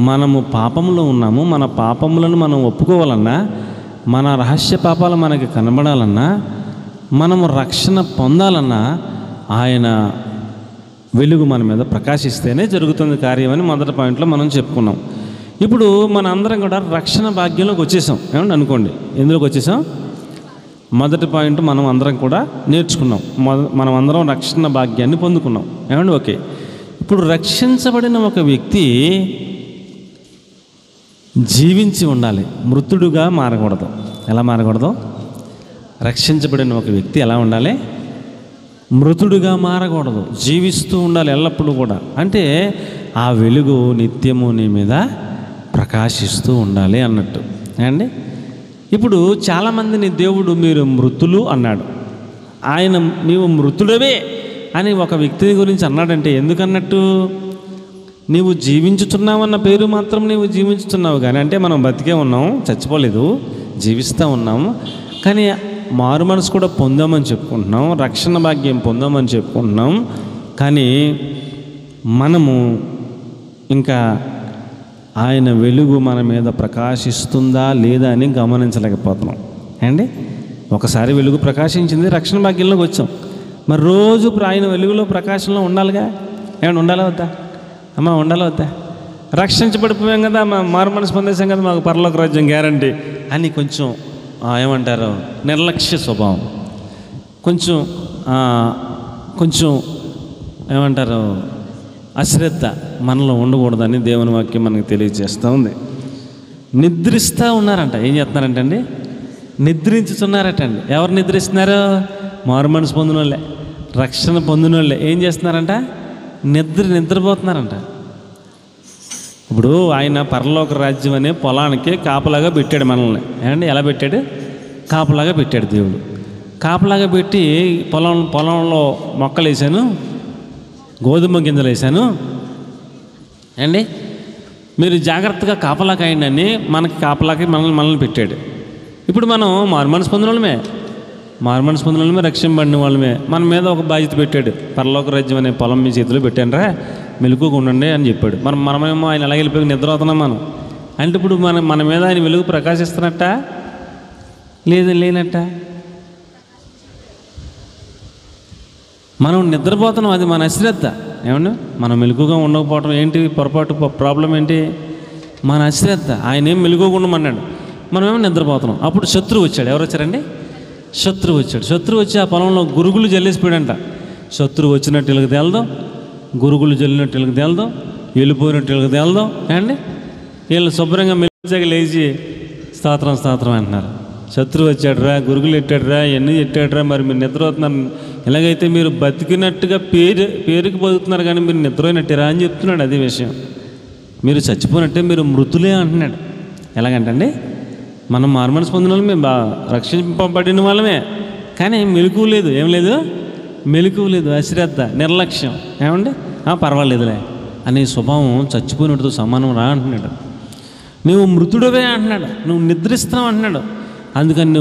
మనము పాపంలో ఉన్నాము. మన పాపములను మనం ఒప్పుకోవాలన్నా, మన రహస్య పాపాలు మనకి కనబడాలన్నా, మనము రక్షణ పొందాలన్నా ఆయన వెలుగు మన మీద ప్రకాశిస్తేనే జరుగుతుంది కార్యం అని మొదటి పాయింట్లో మనం చెప్పుకున్నాం. ఇప్పుడు మన అందరం కూడా రక్షణ భాగ్యంలోకి వచ్చేసాం. ఏమంటే అనుకోండి, ఎందులోకి వచ్చేసాం? మొదటి పాయింట్ మనం అందరం కూడా నేర్చుకున్నాం. మనం అందరం రక్షణ భాగ్యాన్ని పొందుకున్నాం. ఏమండి ఓకే. ఇప్పుడు రక్షించబడిన ఒక వ్యక్తి జీవించి ఉండాలి, మృతుడుగా మారకూడదు. ఎలా మారకూడదు? రక్షించబడిన ఒక వ్యక్తి ఎలా ఉండాలి? మృతుడుగా మారకూడదు, జీవిస్తూ ఉండాలి ఎల్లప్పుడూ కూడా. అంటే ఆ వెలుగు నిత్యము నీ మీద ప్రకాశిస్తూ ఉండాలి అన్నట్టు అండి. ఇప్పుడు చాలామందిని దేవుడు మీరు మృతులు అన్నాడు. ఆయన నీవు మృతుడవే అని ఒక వ్యక్తి గురించి అన్నాడంటే ఎందుకన్నట్టు? నీవు జీవించుతున్నావన్న పేరు మాత్రం నీవు జీవించుతున్నావు, కానీ అంటే మనం బతికే ఉన్నాము, చచ్చిపోలేదు, జీవిస్తూ ఉన్నాము. కానీ మారు మనసు కూడా పొందామని చెప్పుకుంటున్నాం, రక్షణ భాగ్యం పొందామని చెప్పుకుంటున్నాం. కానీ మనము ఇంకా ఆయన వెలుగు మన మీద ప్రకాశిస్తుందా లేదా అని గమనించలేకపోతున్నాం అండి. ఒకసారి వెలుగు ప్రకాశించింది, రక్షణ భాగ్యంలోకి వచ్చాం. మరి రోజు ఆయన వెలుగులో ప్రకాశంలో ఉండాలిగా. ఏమన్నా ఉండాలా వద్దా? అమ్మ ఉండాలా వద్దా? రక్షించబడిపోయాం కదా, మారు మనసు పొందేసాం కదా, మాకు పరలోక రాజ్యం గ్యారంటీ అని కొంచెం ఏమంటారు నిర్లక్ష్య స్వభావం, కొంచెం ఏమంటారు అశ్రద్ధ మనలో ఉండకూడదని దేవుని వాక్యం మనకు తెలియజేస్తూ ఉంది. నిద్రిస్తూ ఉన్నారంట. ఏం చేస్తున్నారంట అండి? నిద్రించుతున్నారటండి. ఎవరు నిద్రిస్తున్నారు? మారు మనసు పొందిన వాళ్ళే, రక్షణ పొందిన వాళ్ళే. ఏం చేస్తున్నారంట? నిద్రపోతున్నారంట. ఇప్పుడు ఆయన పరలోక రాజ్యం అనే పొలానికి కాపలాగా పెట్టాడు మనల్ని. ఏమండి ఎలా పెట్టాడు? కాపలాగా పెట్టాడు దేవుడు. కాపలాగా పెట్టి పొలంలో మొక్కలు వేసాను, గోధుమ గింజలు వేసాను, అండి. మీరు జాగ్రత్తగా కాపలా కాయండి, మనకి కాపలాకి మనల్ని పెట్టాడు. ఇప్పుడు మనం మారుమనసు పొందిన వాళ్ళమే, రక్షింపబడిన వాళ్ళమే. మన మీద ఒక బాధ్యత పెట్టాడు. పరలోక రాజ్యం అనే పొలం మీ చేతిలో పెట్టానరా, మెలుకుగా ఉండండి అని చెప్పాడు. మనమేమో ఆయన అలాగే వెళ్ళిపోయి నిద్ర అవుతున్నాం మనం. అంటే ఇప్పుడు మన మీద ఆయన వెలుగు ప్రకాశిస్తున్నట్ట లేనట్ట? మనం నిద్రపోతున్నాం, అది మన అశ్రద్ధ. ఏమండి, మనం మెలుగుగా ఉండకపోవడం ఏంటి పొరపాటు, ప్రాబ్లం ఏంటి? మన అశ్రద్ధ. ఆయన ఏం మెలుగుగా ఉండమన్నాడు, మనమేమో నిద్రపోతున్నాం. అప్పుడు శత్రువు వచ్చాడు. ఎవరు వచ్చారండి? శత్రువు వచ్చాడు. శత్రువు వచ్చి ఆ పొలంలో గురుగులు జల్లేసిపోయాడంట. శత్రువు వచ్చినట్టు వీళ్ళకి తేలదాం, గురుగులు జల్లినట్టు వీళ్ళకి తేలదాం, వెళ్ళిపోయినట్టు వీళ్ళకి తేలదాం. ఏమండి, వీళ్ళు శుభ్రంగా మెలుగుగా లేచి స్తోత్రం అంటున్నారు. శత్రువు వచ్చాడురా, గురుగులు ఎట్టాడురా, ఎన్ని ఎట్టాడురా, మరి మీరు నిద్రపోతున్నారు. ఎలాగైతే మీరు బతికినట్టుగా పేరుకి బతుకుతున్నారు, కానీ మీరు నిద్రపోయినట్టేరా అని చెప్తున్నాడు. అదే విషయం. మీరు చచ్చిపోయినట్టే, మీరు మృతులే అంటున్నాడు. ఎలాగంటండి, మనం మారుమనసు పొందిన వాళ్ళమే, రక్షింపబడిన వాళ్ళమే, కానీ మెలకువ లేదు. ఏం లేదు? మెలకువ లేదు, అశ్రద్ధ, నిర్లక్ష్యం. ఏమండి, పర్వాలేదులే అనే స్వభావం చచ్చిపోయినట్టుతో సమానం రా అంటున్నాడు. నువ్వు మృతుడవే అంటున్నాడు, నువ్వు నిద్రిస్తున్నావు అంటున్నాడు. అందుకని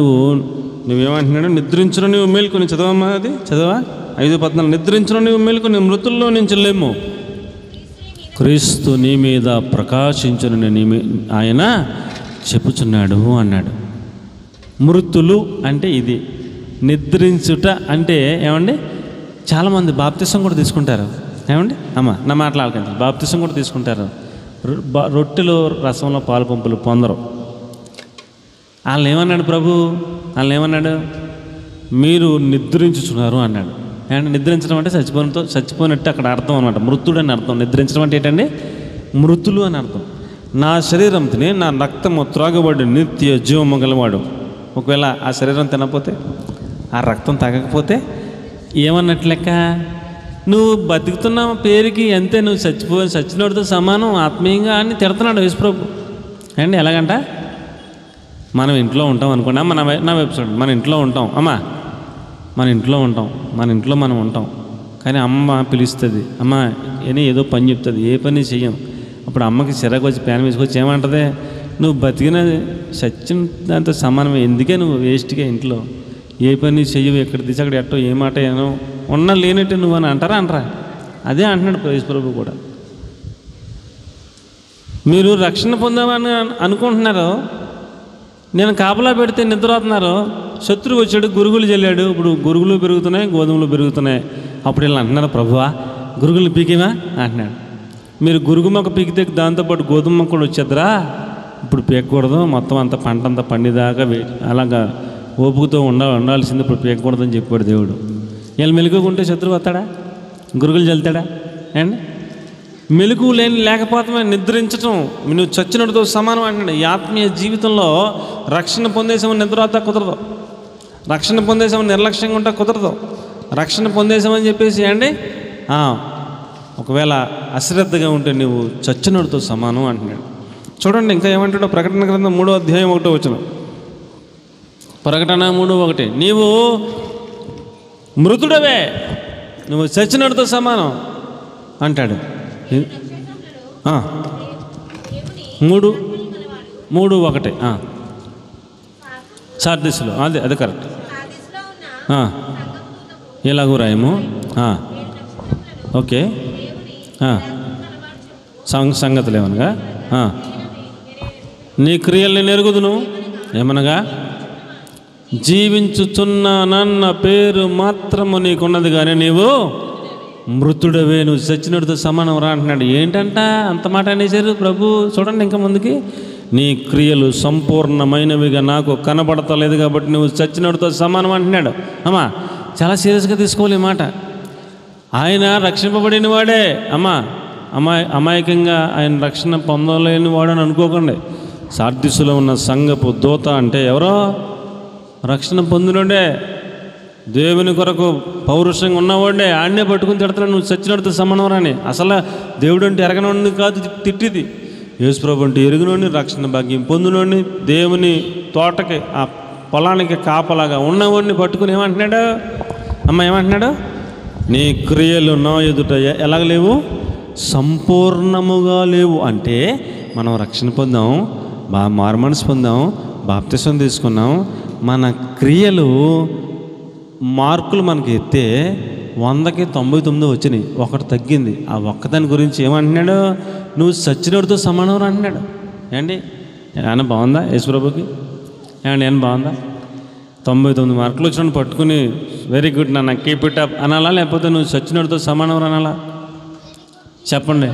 నువ్వేమంటున్నాడు? నిద్రించడం నువ్వు మేలుకొని. చదవమ్మా, అది చదవా 5:14. నిద్రించడం నువ్వు మేలుకొని, మృతుల్లో నుంచి లేము, క్రీస్తు నీ మీద ప్రకాశించునని ఆయన చెప్పుచున్నాడు అన్నాడు. మృతులు అంటే ఇది. నిద్రించుట అంటే ఏమండి, చాలామంది బాప్తిసం కూడా తీసుకుంటారు. ఏమండి నా మాట్లాడకండి, బాప్తిసం కూడా తీసుకుంటారు. రొట్టెలో రసంలో పాలు పంపులు పొందరు. వాళ్ళని ఏమన్నాడు ప్రభు? వాళ్ళని ఏమన్నాడు? మీరు నిద్రించుచున్నారు అన్నాడు. ఏమంటే నిద్రించడం అంటే చచ్చిపోయినట్టు అక్కడ అర్థం అనమాట. మృతుడు అని అర్థం. నిద్రించడం అంటే ఏంటండి? మృతులు అని అర్థం. నా శరీరం తిని నా రక్తము త్రాగబడి నిత్య జీవము గలవాడు. ఒకవేళ ఆ శరీరం తినకపోతే, ఆ రక్తం తాగకపోతే ఏమన్నట్లు లెక్క? నువ్వు బతుకుతున్నావు పేరుకి, అంతే. నువ్వు చచ్చినోడితో సమానం ఆత్మీయంగా అని తిడుతున్నాడు యేసుప్రభు. అండి ఎలాగంట? మనం ఇంట్లో ఉంటాం అనుకోండి. నా వెబ్సైట్ మన ఇంట్లో ఉంటాం. మన ఇంట్లో మనం ఉంటాం. కానీ అమ్మ పిలుస్తుంది, అమ్మ ఏదో పని చెప్తుంది, ఏ పని చెయ్యం. అప్పుడు అమ్మకి చిరాకు వచ్చి ప్యాన్ వేసుకొచ్చి ఏమంటుంది? నువ్వు బతికిన సత్యం దాంతో సమానమే, ఎందుకే నువ్వు వేస్ట్గా ఇంట్లో ఏ పని చెయ్యవు, ఎక్కడ తీసి అక్కడ ఎట్టో ఏ మాట ఏనో ఉన్నా లేనట్టు నువ్వు అని అంటారా? అదే అంటున్నాడు యేసుప్రభు కూడా. మీరు రక్షణ పొందామని అనుకుంటున్నారు, నేను కాపలా పెడితే నిద్రపోతున్నారు. శత్రువు వచ్చాడు, గురుగులు చల్లాడు. ఇప్పుడు గురుగులు పెరుగుతున్నాయి, గోధుమలు పెరుగుతున్నాయి. అప్పుడు వీళ్ళు అంటున్నారు, ప్రభువా గురుగులు పీకేమా అంటున్నాడు. మీరు గురుగు మొక్క పీకితే దాంతోపాటు గోధుమ మొక్క కూడా వచ్చేద్దరా, ఇప్పుడు పీకకూడదు, మొత్తం అంతా పంట అంతా పండిదాకా అలాగా ఓపుకుతో ఉండాల్సింది, ఇప్పుడు పీకకూడదని చెప్పాడు దేవుడు. వీళ్ళు మెలుగుకుంటే శత్రువు వస్తాడా? గురుగులు చల్లుతాడా? అండి మెలుగు లేకపోతే నిద్రించటం నువ్వు చచ్చినట్టుతో సమానం అంటున్నాడు. ఈ ఆత్మీయ జీవితంలో రక్షణ పొందేసామని నిద్రపోతా కుదరదు, రక్షణ పొందేసామని నిర్లక్ష్యంగా ఉంటా కుదరదు. రక్షణ పొందేసామని చెప్పేసి అండి ఒకవేళ అశ్రద్ధగా ఉంటే నువ్వు చచ్చినట్టుతో సమానం అంటున్నాడు. చూడండి ఇంకా ఏమంటాడో. ప్రకటన గ్రంథం 3వ అధ్యాయం 1వ వచనం. ప్రకటన 3:1. నీవు మృతుడవే, నువ్వు చచ్చినట్టుతో సమానం అంటాడు. 3:1 సార్దిస్సులో. అది కరెక్ట్. ఎలాగూ రాయము. ఓకే, సంగతులు ఏమనగా నీ క్రియల్ని నెరుగుదును, ఏమనగా జీవించుచున్నానన్న పేరు మాత్రము నీకున్నది, కానీ నీవు మృతుడవే, నువ్వు చచ్చినట్టుతో సమానం రా అంటున్నాడు. ఏంటంట అంత మాట అనేసారు ప్రభు? చూడండి ఇంకా ముందుకి. నీ క్రియలు సంపూర్ణమైనవిగా నాకు కనబడతలేదు, కాబట్టి నువ్వు చచ్చినట్టుతో సమానం అంటున్నాడు. చాలా సీరియస్గా తీసుకోవాలి ఈ మాట. ఆయన రక్షింపబడిన వాడే. అమాయకంగా ఆయన రక్షణ పొందలేని వాడని అనుకోకండి. సార్దిస్సులో ఉన్న సంఘపు దూత అంటే ఎవరో? రక్షణ పొందినోడే, దేవుని కొరకు పౌరుషంగా ఉన్నవాడే. ఆడనే పట్టుకుని తిడతాడు, నువ్వు చచ్చినట్టుతో సమానం రాని. అసలు దేవుడు అంటే ఎరగనోడిని కాదు తిట్టిది, యేసుప్రభు అంటే ఎరుగునోడిని, రక్షణ భాగ్యం పొందినోడిని, దేవుని తోటకి ఆ పొలానికి కాపలాగా ఉన్నవాడిని పట్టుకుని ఏమంటున్నాడు? ఏమంటున్నాడు? నీ క్రియలు నా ఎదుట ఎలాగ లేవు, సంపూర్ణముగా లేవు. అంటే మనం రక్షణ పొందాం, మారుమనసు పొందాం, బాప్తిసం తీసుకున్నాం, మన క్రియలు మార్కులు మనకి ఎత్తే 100కి 99 వచ్చినాయి, ఒకటి తగ్గింది. ఆ ఒక్కదాని గురించి ఏమంటున్నాడు? నువ్వు సచ్చినోడితో సమానం అంటున్నాడు. ఏమండి ఏమన్నా బాగుందా యేసుప్రభుకి? ఏమండి ఏమన్నా బాగుందా? 99 మార్కులు వచ్చిన పట్టుకుని వెరీ గుడ్ నాన్న కీప్ ఇట్ అప్ అనాలా, లేకపోతే నువ్వు సచ్చినోడితో సమానం అనాలా? చెప్పండి.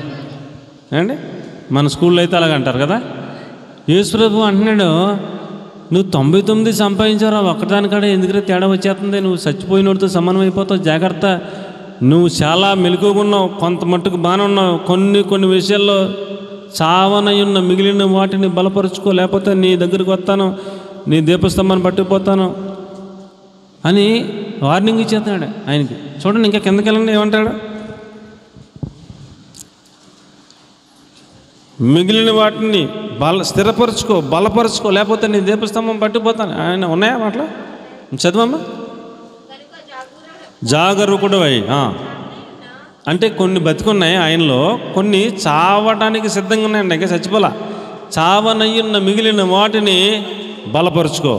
ఏమండి మన స్కూల్లో అయితే అలాగ అంటారు కదా. యేసుప్రభు అంటున్నాడు, నువ్వు 99 సంపాదించారా, ఒక్కదానికాడ ఎందుకంటే తేడా వచ్చేస్తుంది, నువ్వు చచ్చిపోయినోడితో సమానం అయిపోతావు, జాగ్రత్త. నువ్వు చాలా మెలకువగున్నావు, కొంత మట్టుకు బాగానే ఉన్నావు, కొన్ని విషయాల్లో చావనయున్న మిగిలిన వాటిని బలపరుచుకో, లేకపోతే నీ దగ్గరికి వస్తాను, నీ దీపస్తంభాన్ని పట్టుకుపోతాను అని వార్నింగ్ ఇచ్చేస్తున్నాడు ఆయనకి. చూడండి ఇంకా కిందకి వెళ్ళండి, ఏమంటాడు? మిగిలిన వాటిని స్థిరపరచుకో, బలపరుచుకో, లేకపోతే నీ దీపస్తంభం పట్టుకుపోతాను. ఆయన ఉన్నాయా మాటలు? చదవమ్మా. జాగరూకుడవై అంటే కొన్ని బతికున్నాయి ఆయనలో, కొన్ని చావడానికి సిద్ధంగా ఉన్నాయండి, ఇంకా చచ్చిపోలా. చావనయ్యున్న మిగిలిన వాటిని బలపరుచుకో.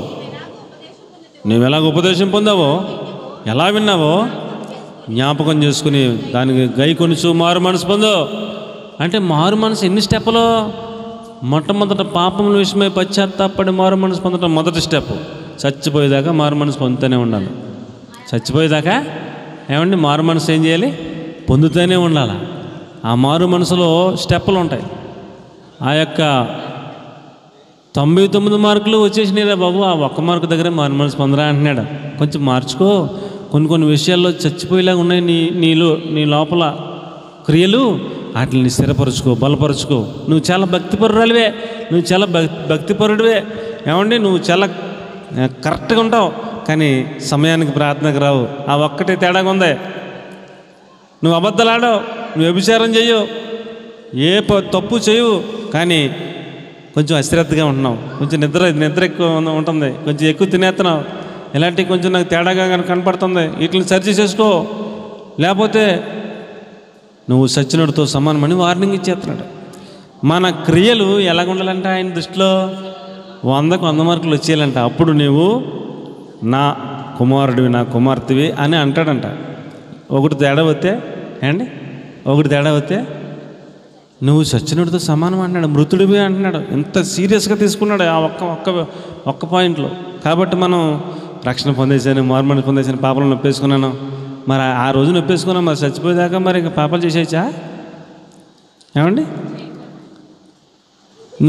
నువ్వు ఎలాగ ఉపదేశం పొందావో, ఎలా విన్నావో జ్ఞాపకం చేసుకుని దానికి గై కొనుచు మారు మనసు పొందో. అంటే మారు మనసు ఎన్ని స్టెప్పులో? మొట్టమొదట పాపముల విషయమై పశ్చాత్తాపడి మారు మనసు పొందడం మొదటి స్టెప్. చచ్చిపోయేదాకా మారు మనసు పొందుతూనే ఉండాలి. చచ్చిపోయేదాకా ఏమండి మారు మనసు ఏం చేయాలి? పొందుతూనే ఉండాలి. ఆ మారు మనసులో స్టెప్పులు ఉంటాయి. ఆ యొక్క 99 మార్కులు వచ్చేసినాయిరా బాబు, ఆ ఒక్క మార్కు దగ్గర మారు మనసు పొందరా అంటున్నాడు. కొంచెం మార్చుకో. కొన్ని విషయాల్లో చచ్చిపోయేలాగా ఉన్నాయి నీ లోపల క్రియలు, వాటిని స్థిరపరుచుకో, బలపరుచుకో. నువ్వు చాలా భక్తిపరురాలివే, నువ్వు చాలా భక్తిపరుడివే. ఏమండి నువ్వు చాలా కరెక్ట్గా ఉంటావు, కానీ సమయానికి ప్రార్థనకు రావు. ఆ ఒక్కటే తేడాగా ఉంది. నువ్వు అబద్ధాలు ఆడవు, నువ్వు వ్యభిచారం చేయవు, ఏ తప్పు చేయవు, కానీ కొంచెం అశ్రద్ధగా ఉంటున్నావు, కొంచెం నిద్ర ఎక్కువ ఉంటుంది, కొంచెం ఎక్కువ తినేస్తున్నావు. ఇలాంటివి కొంచెం నాకు తేడాగా కనపడుతుంది. వీటిని సరి చేసుకో, లేకపోతే నువ్వు సచ్చినోడితో సమానమని వార్నింగ్ ఇచ్చేస్తున్నాడు. మన క్రియలు ఎలాగ ఉండాలంటే ఆయన దృష్టిలో 100కు 100 మార్కులు వచ్చేయాలంట. అప్పుడు నీవు నా కుమారుడివి, నా కుమార్తెవి అని అంటాడంట. ఒకటి తేడా వస్తే ఒకటి తేడా వస్తే నువ్వు సచ్చినోడితో సమానం అంటున్నాడు, మృతుడివి అంటున్నాడు. ఎంత సీరియస్గా తీసుకున్నాడు ఆ ఒక్క పాయింట్లో. కాబట్టి మనం రక్షణ పొందేసాను, మారుమనసు పొందేసాను, పాపాలను నొప్పేసుకున్నాను. మరి ఆ రోజు నొప్పేసుకున్నాం, మరి చచ్చిపోయేదాకా మరి ఇంకా పాపాలు చేసేయచ్చా? ఏమండి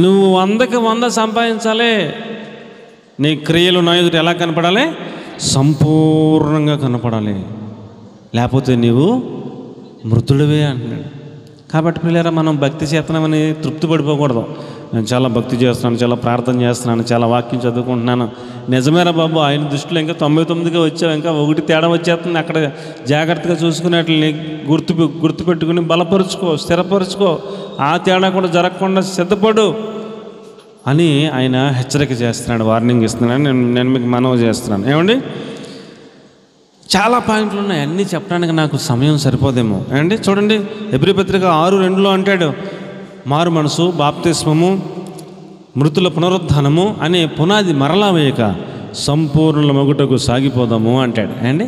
నువ్వు 100కి 100 సంపాదించాలి. నీ క్రియలు నా ఎదుట ఎలా కనపడాలి? సంపూర్ణంగా కనపడాలి, లేకపోతే నీవు మృతుడివే అంటున్నాడు. కాబట్టి పిల్లరా, మనం భక్తి చేస్తున్నామని తృప్తి పడిపోకూడదు. నేను చాలా భక్తి చేస్తున్నాను, చాలా ప్రార్థన చేస్తున్నాను, చాలా వాక్యం చదువుకుంటున్నాను. నిజమేరా బాబు, ఆయన దృష్టిలో ఇంకా 99గా వచ్చావు, ఇంకా ఒకటి తేడా వచ్చేస్తుంది. అక్కడ జాగ్రత్తగా చూసుకునేట్లని గుర్తుపెట్టుకుని బలపరుచుకో, స్థిరపరుచుకో. ఆ తేడా కూడా జరగకుండా సిద్ధపడు అని ఆయన హెచ్చరిక చేస్తున్నాడు, వార్నింగ్ ఇస్తున్నాడు. నేను మీకు మనవి చేస్తున్నాను. ఏమండి చాలా పాయింట్లు ఉన్నాయి, అన్నీ చెప్పడానికి నాకు సమయం సరిపోదేమో. ఏమండి చూడండి, హెబ్రీ పత్రిక 6:2 అంటాడు, మారు మనసు, బాప్తిస్మము, మృతుల పునరుద్ధానము అనే పునాది మరలా వేయక సంపూర్ణుల మొగుటకు సాగిపోదాము అంటాడు. అండి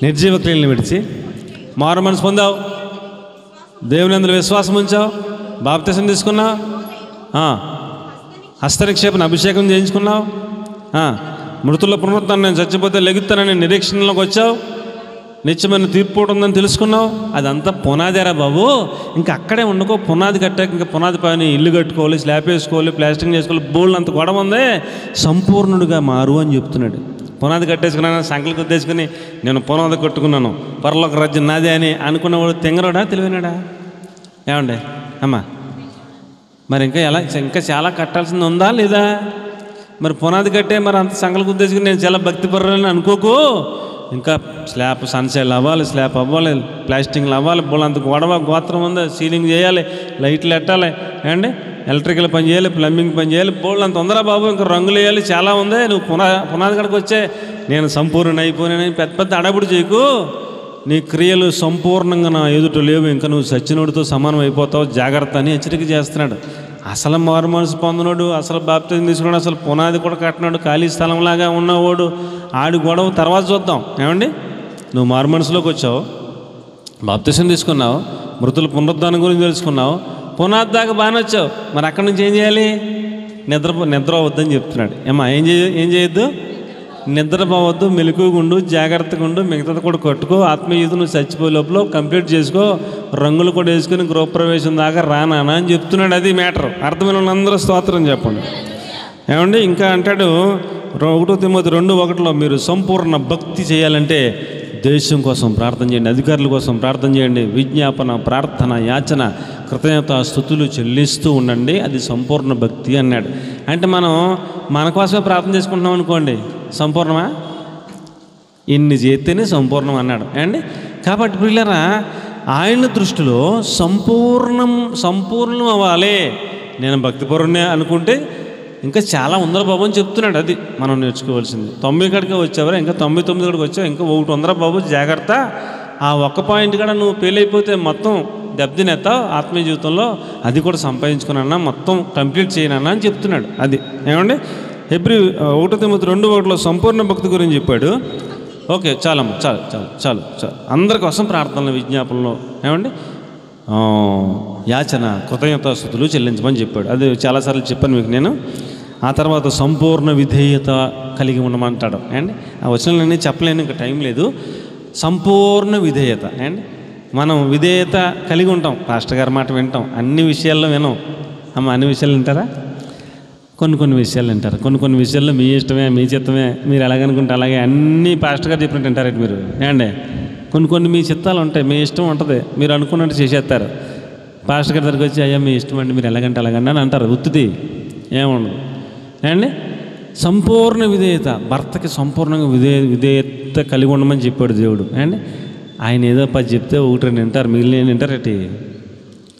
నిర్జీవ క్రియలను విడిచి మారు మనసు పొందావు, దేవుని అందులో విశ్వాసం ఉంచావు, బాప్తిసం తీసుకున్నావు, హస్తనిక్షేపణ అభిషేకం చేయించుకున్నావు, మృతుల పునరుద్ధానం నేను చచ్చిపోతే లెగుతానని నిరీక్షణలోకి వచ్చావు, నిత్యమైన తీర్పు ఉందని తెలుసుకున్నావు. అదంతా పునాదేరా బాబు. ఇంకా అక్కడే ఉండకో. పునాది కట్టాక ఇంకా పునాది పైన ఇల్లు కట్టుకోవాలి, స్లాబ్ వేసుకోవాలి, ప్లాస్టింగ్ చేసుకోవాలి, బోల్డ్ అంత గొడవ ఉంది. సంపూర్ణుడిగా మారు అని చెప్తున్నాడు. పునాది కట్టేసుకున్నాను, సంకల్కి ఉద్దేశుకుని నేను పునాది కట్టుకున్నాను, పరలోక రాజ్యం నాదే అని అనుకున్నవాడు తెంగరాడా తెలివైనాడా? ఏమండి అమ్మా, మరి ఇంకా చాలా కట్టాల్సింది ఉందా లేదా? మరి పునాది కట్టే మరి అంత సంకల్కి ఉద్దేశించి నేను చాలా భక్తిపరులని అనుకోకు. ఇంకా స్లాబ్ సన్సైడ్ అవ్వాలి, స్లాబ్ అవ్వాలి, ప్లాస్టింగ్లు అవ్వాలి, బోలంత గొడవ గోత్రం ఉంది, సీలింగ్ చేయాలి, లైట్లు పెట్టాలి, ఏమండి ఎలక్ట్రికల్ పని చేయాలి, ప్లంబింగ్ పని చేయాలి, బోళ్ళంత ఉందరా బాబు. ఇంకా రంగులు వేయాలి, చాలా ఉంది. నువ్వు పునాది కడకు వచ్చే నేను సంపూర్ణ అయిపోయినానని పెద్ద అడబుడు చేయకు. నీ క్రియలు సంపూర్ణంగా నా ఎదుట లేవు, ఇంకా నువ్వు సచ్చినోడితో సమానం అయిపోతావు, జాగ్రత్త అని హెచ్చరిక చేస్తున్నాడు. అసలు మారు మనసు పొందినోడు, అసలు బాప్తిజం తీసుకున్నాడు, అసలు పునాది కూడా కట్టినాడు, ఖాళీ స్థలంలాగా ఉన్నవాడు, ఆడి గొడవ తర్వాత చూద్దాం. ఏమండి, నువ్వు మారు మనసులోకి వచ్చావు, బాప్తిజం తీసుకున్నావు, మృతుల పునరుద్ధానం గురించి తెలుసుకున్నావు, పునాది దాకా బాగానే వచ్చావు, మరి అక్కడి నుంచి ఏం చేయాలి? నిద్ర అవద్దని చెప్తున్నాడు. ఏం చేయొద్దు? నిద్రపోవద్దు, మెలకువగా ఉండు, జాగ్రత్తగా ఉండు, మిగతాది కూడా కట్టుకో, ఆత్మీయత నువ్వు చచ్చిపోయే లోపల కంప్లీట్ చేసుకో, రంగులు కూడా వేసుకుని గృహప్రవేశం దాకా రానా అని చెప్తున్నాడు. అది మ్యాటర్. అర్థమైన వాళ్ళందరూ స్తోత్రం చెప్పండి. ఏమండి, ఇంకా అంటాడు 1 తిమోతి 2:1 మీరు సంపూర్ణ భక్తి చేయాలంటే దేశం కోసం ప్రార్థన చేయండి, అధికారుల కోసం ప్రార్థన చేయండి, విజ్ఞాపన, ప్రార్థన, యాచన, కృతజ్ఞత స్తుతులు చెల్లిస్తూ ఉండండి, అది సంపూర్ణ భక్తి అన్నాడు. అంటే మనం మన కోసమే ప్రార్థన చేసుకుంటున్నాం అనుకోండి, సంపూర్ణమా? ఇన్ని చేస్తేనే సంపూర్ణం అన్నాడు. అండి, కాబట్టి పిల్లరా, ఆయన దృష్టిలో సంపూర్ణం అవ్వాలి. నేను భక్తిపరుణ్ణే అనుకుంటే ఇంకా చాలా ఉందర బాబు అని చెప్తున్నాడు. అది మనం నేర్చుకోవాల్సింది. 90 కాడికే వచ్చావరా, ఇంకా 99 కాడికి వచ్చావు, ఇంకా 1 ఉందర బాబు, జాగ్రత్త. ఆ ఒక్క పాయింట్ కూడా నువ్వు ఫెయిల్ అయిపోతే మొత్తం దెబ్బతినేస్తావు ఆత్మీయ జీవితంలో, అది కూడా సంపాదించుకున్నా, మొత్తం కంప్లీట్ చేయనన్నా అని చెప్తున్నాడు. అది ఏమండి, హెబ్రీ 1 తిమోతి 2:1 సంపూర్ణ భక్తి గురించి చెప్పాడు. ఓకే, చాలమ్మ, చాలు. అందరి కోసం ప్రార్థనలు, విజ్ఞాపనలు, ఏమండి, యాచన, కృతజ్ఞతాస్తుతులు చెల్లించమని చెప్పాడు. అది చాలాసార్లు చెప్పాను మీకు నేను. ఆ తర్వాత సంపూర్ణ విధేయత కలిగి ఉండమంటాడు. అండి, ఆ వచనాలన్నీ చెప్పలేను, ఇంకా టైం లేదు. సంపూర్ణ విధేయత. అండి, మనం విధేయత కలిగి ఉంటాం, పాస్టర్ గారి మాట వింటాం, అన్ని విషయాల్లో వినం. అమ్మ, అన్ని విషయాలు వింటారా? కొన్ని విషయాలు వింటారు, కొన్ని విషయాల్లో మీ ఇష్టమే, మీ చిత్తమే, మీరు ఎలాగనుకుంటే అలాగే అన్నీ పాస్టర్ గారు చెప్పినట్టు వింటారండి మీరు. ఏమండి, కొన్ని మీ చిత్తాలు ఉంటాయి, మీ ఇష్టం ఉంటుంది, మీరు అనుకున్నట్టు చేసేస్తారు. పాస్టర్ గారి దగ్గరికి వచ్చి అయ్యా మీ ఇష్టం అండి, మీరు ఎలాగంటే అలాగండి అని అంటారు. ఉత్తుది ఏముండదు. ఏమండి, సంపూర్ణ విధేయత, భర్తకి సంపూర్ణంగా విధేయత కలిగి ఉండమని చెప్పాడు దేవుడు. అండి, ఆయన ఏదో 10 చెప్తే 1-2 వింటారు, మిగిలిన వింటారటి.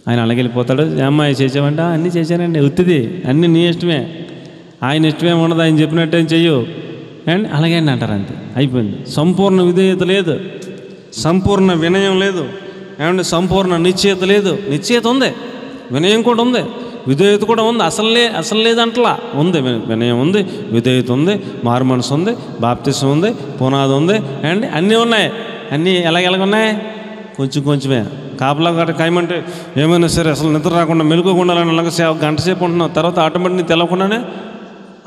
ఆయన అలాగెళ్ళిపోతాడు. అమ్మాయి చేసావంట, అన్నీ చేశానండి, ఉత్తిది, అన్నీ నీ ఇష్టమే, ఆయన ఇష్టమే ఉండదు, ఆయన చెప్పినట్టు చెయ్యు అండ్ అలాగే అంటారు. అంతే, అయిపోయింది. సంపూర్ణ విధేయత లేదు, సంపూర్ణ వినయం లేదు, ఏమంటే సంపూర్ణ నిశ్చయత లేదు. నిశ్చయత ఉంది, వినయం కూడా ఉంది, విధేయత కూడా ఉంది. అసలు లేదంటలా ఉంది. వినయం ఉంది, విధేయత ఉంది, మారు మనసు ఉంది, బాప్తిసం ఉంది, పునాది ఉంది, అండ్ అన్నీ ఉన్నాయి. అన్నీ ఎలాగున్నాయి? కొంచెమే. కాపలా గట్ట కాయమంటే ఏమైనా సరే అసలు నిద్ర రాకుండా మెలుకోకుండా అలాగే గంట సేపు ఉంటున్నావు, తర్వాత ఆటోమేటిక్ నీకు తెలవకుండానే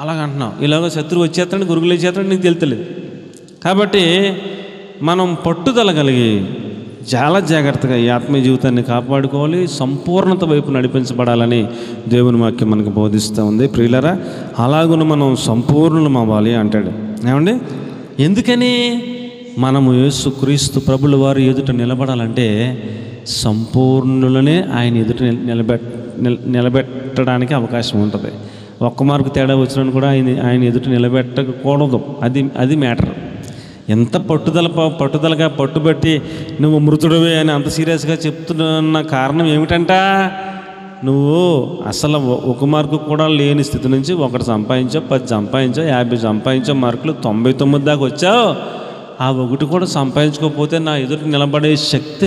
అలాగంటున్నావు. ఇలాగ శత్రువు వచ్చేస్తాడు, గురుగులు వచ్చేస్తాడు, నీకు తెలుతలేదు. కాబట్టి మనం పట్టుదల కలిగి చాలా జాగ్రత్తగా ఈ ఆత్మీయ జీవితాన్ని కాపాడుకోవాలి, సంపూర్ణత వైపు నడిపించబడాలని దేవుని వాక్యం మనకు బోధిస్తూ ఉంది. ప్రియులరా, అలాగున మనం సంపూర్ణం అవ్వాలి అంటాడు. ఏమండి, ఎందుకని? మనము యేసుక్రీస్తు ప్రభుల వారి ఎదుట నిలబడాలంటే సంపూర్ణులనే ఆయన ఎదుట నిలబెట్టడానికి అవకాశం ఉంటుంది. ఒక్క మార్కు తేడా వచ్చినా కూడా ఆయన ఎదుట నిలబెట్టకూడదు. అది మ్యాటర్. ఎంత పట్టుదలగా పట్టుబట్టి నువ్వు మృతుడివే అని అంత సీరియస్గా చెప్తున్న కారణం ఏమిటంట? నువ్వు అసలు 1 మార్కు కూడా లేని స్థితి నుంచి 1 సంపాదించావు, 10 సంపాదించావు, 50 సంపాదించావు, మార్కులు 99 దాకా వచ్చావు. ఆ 1 కూడా సంపాదించుకోకపోతే నా ఎదుట నిలబడే శక్తి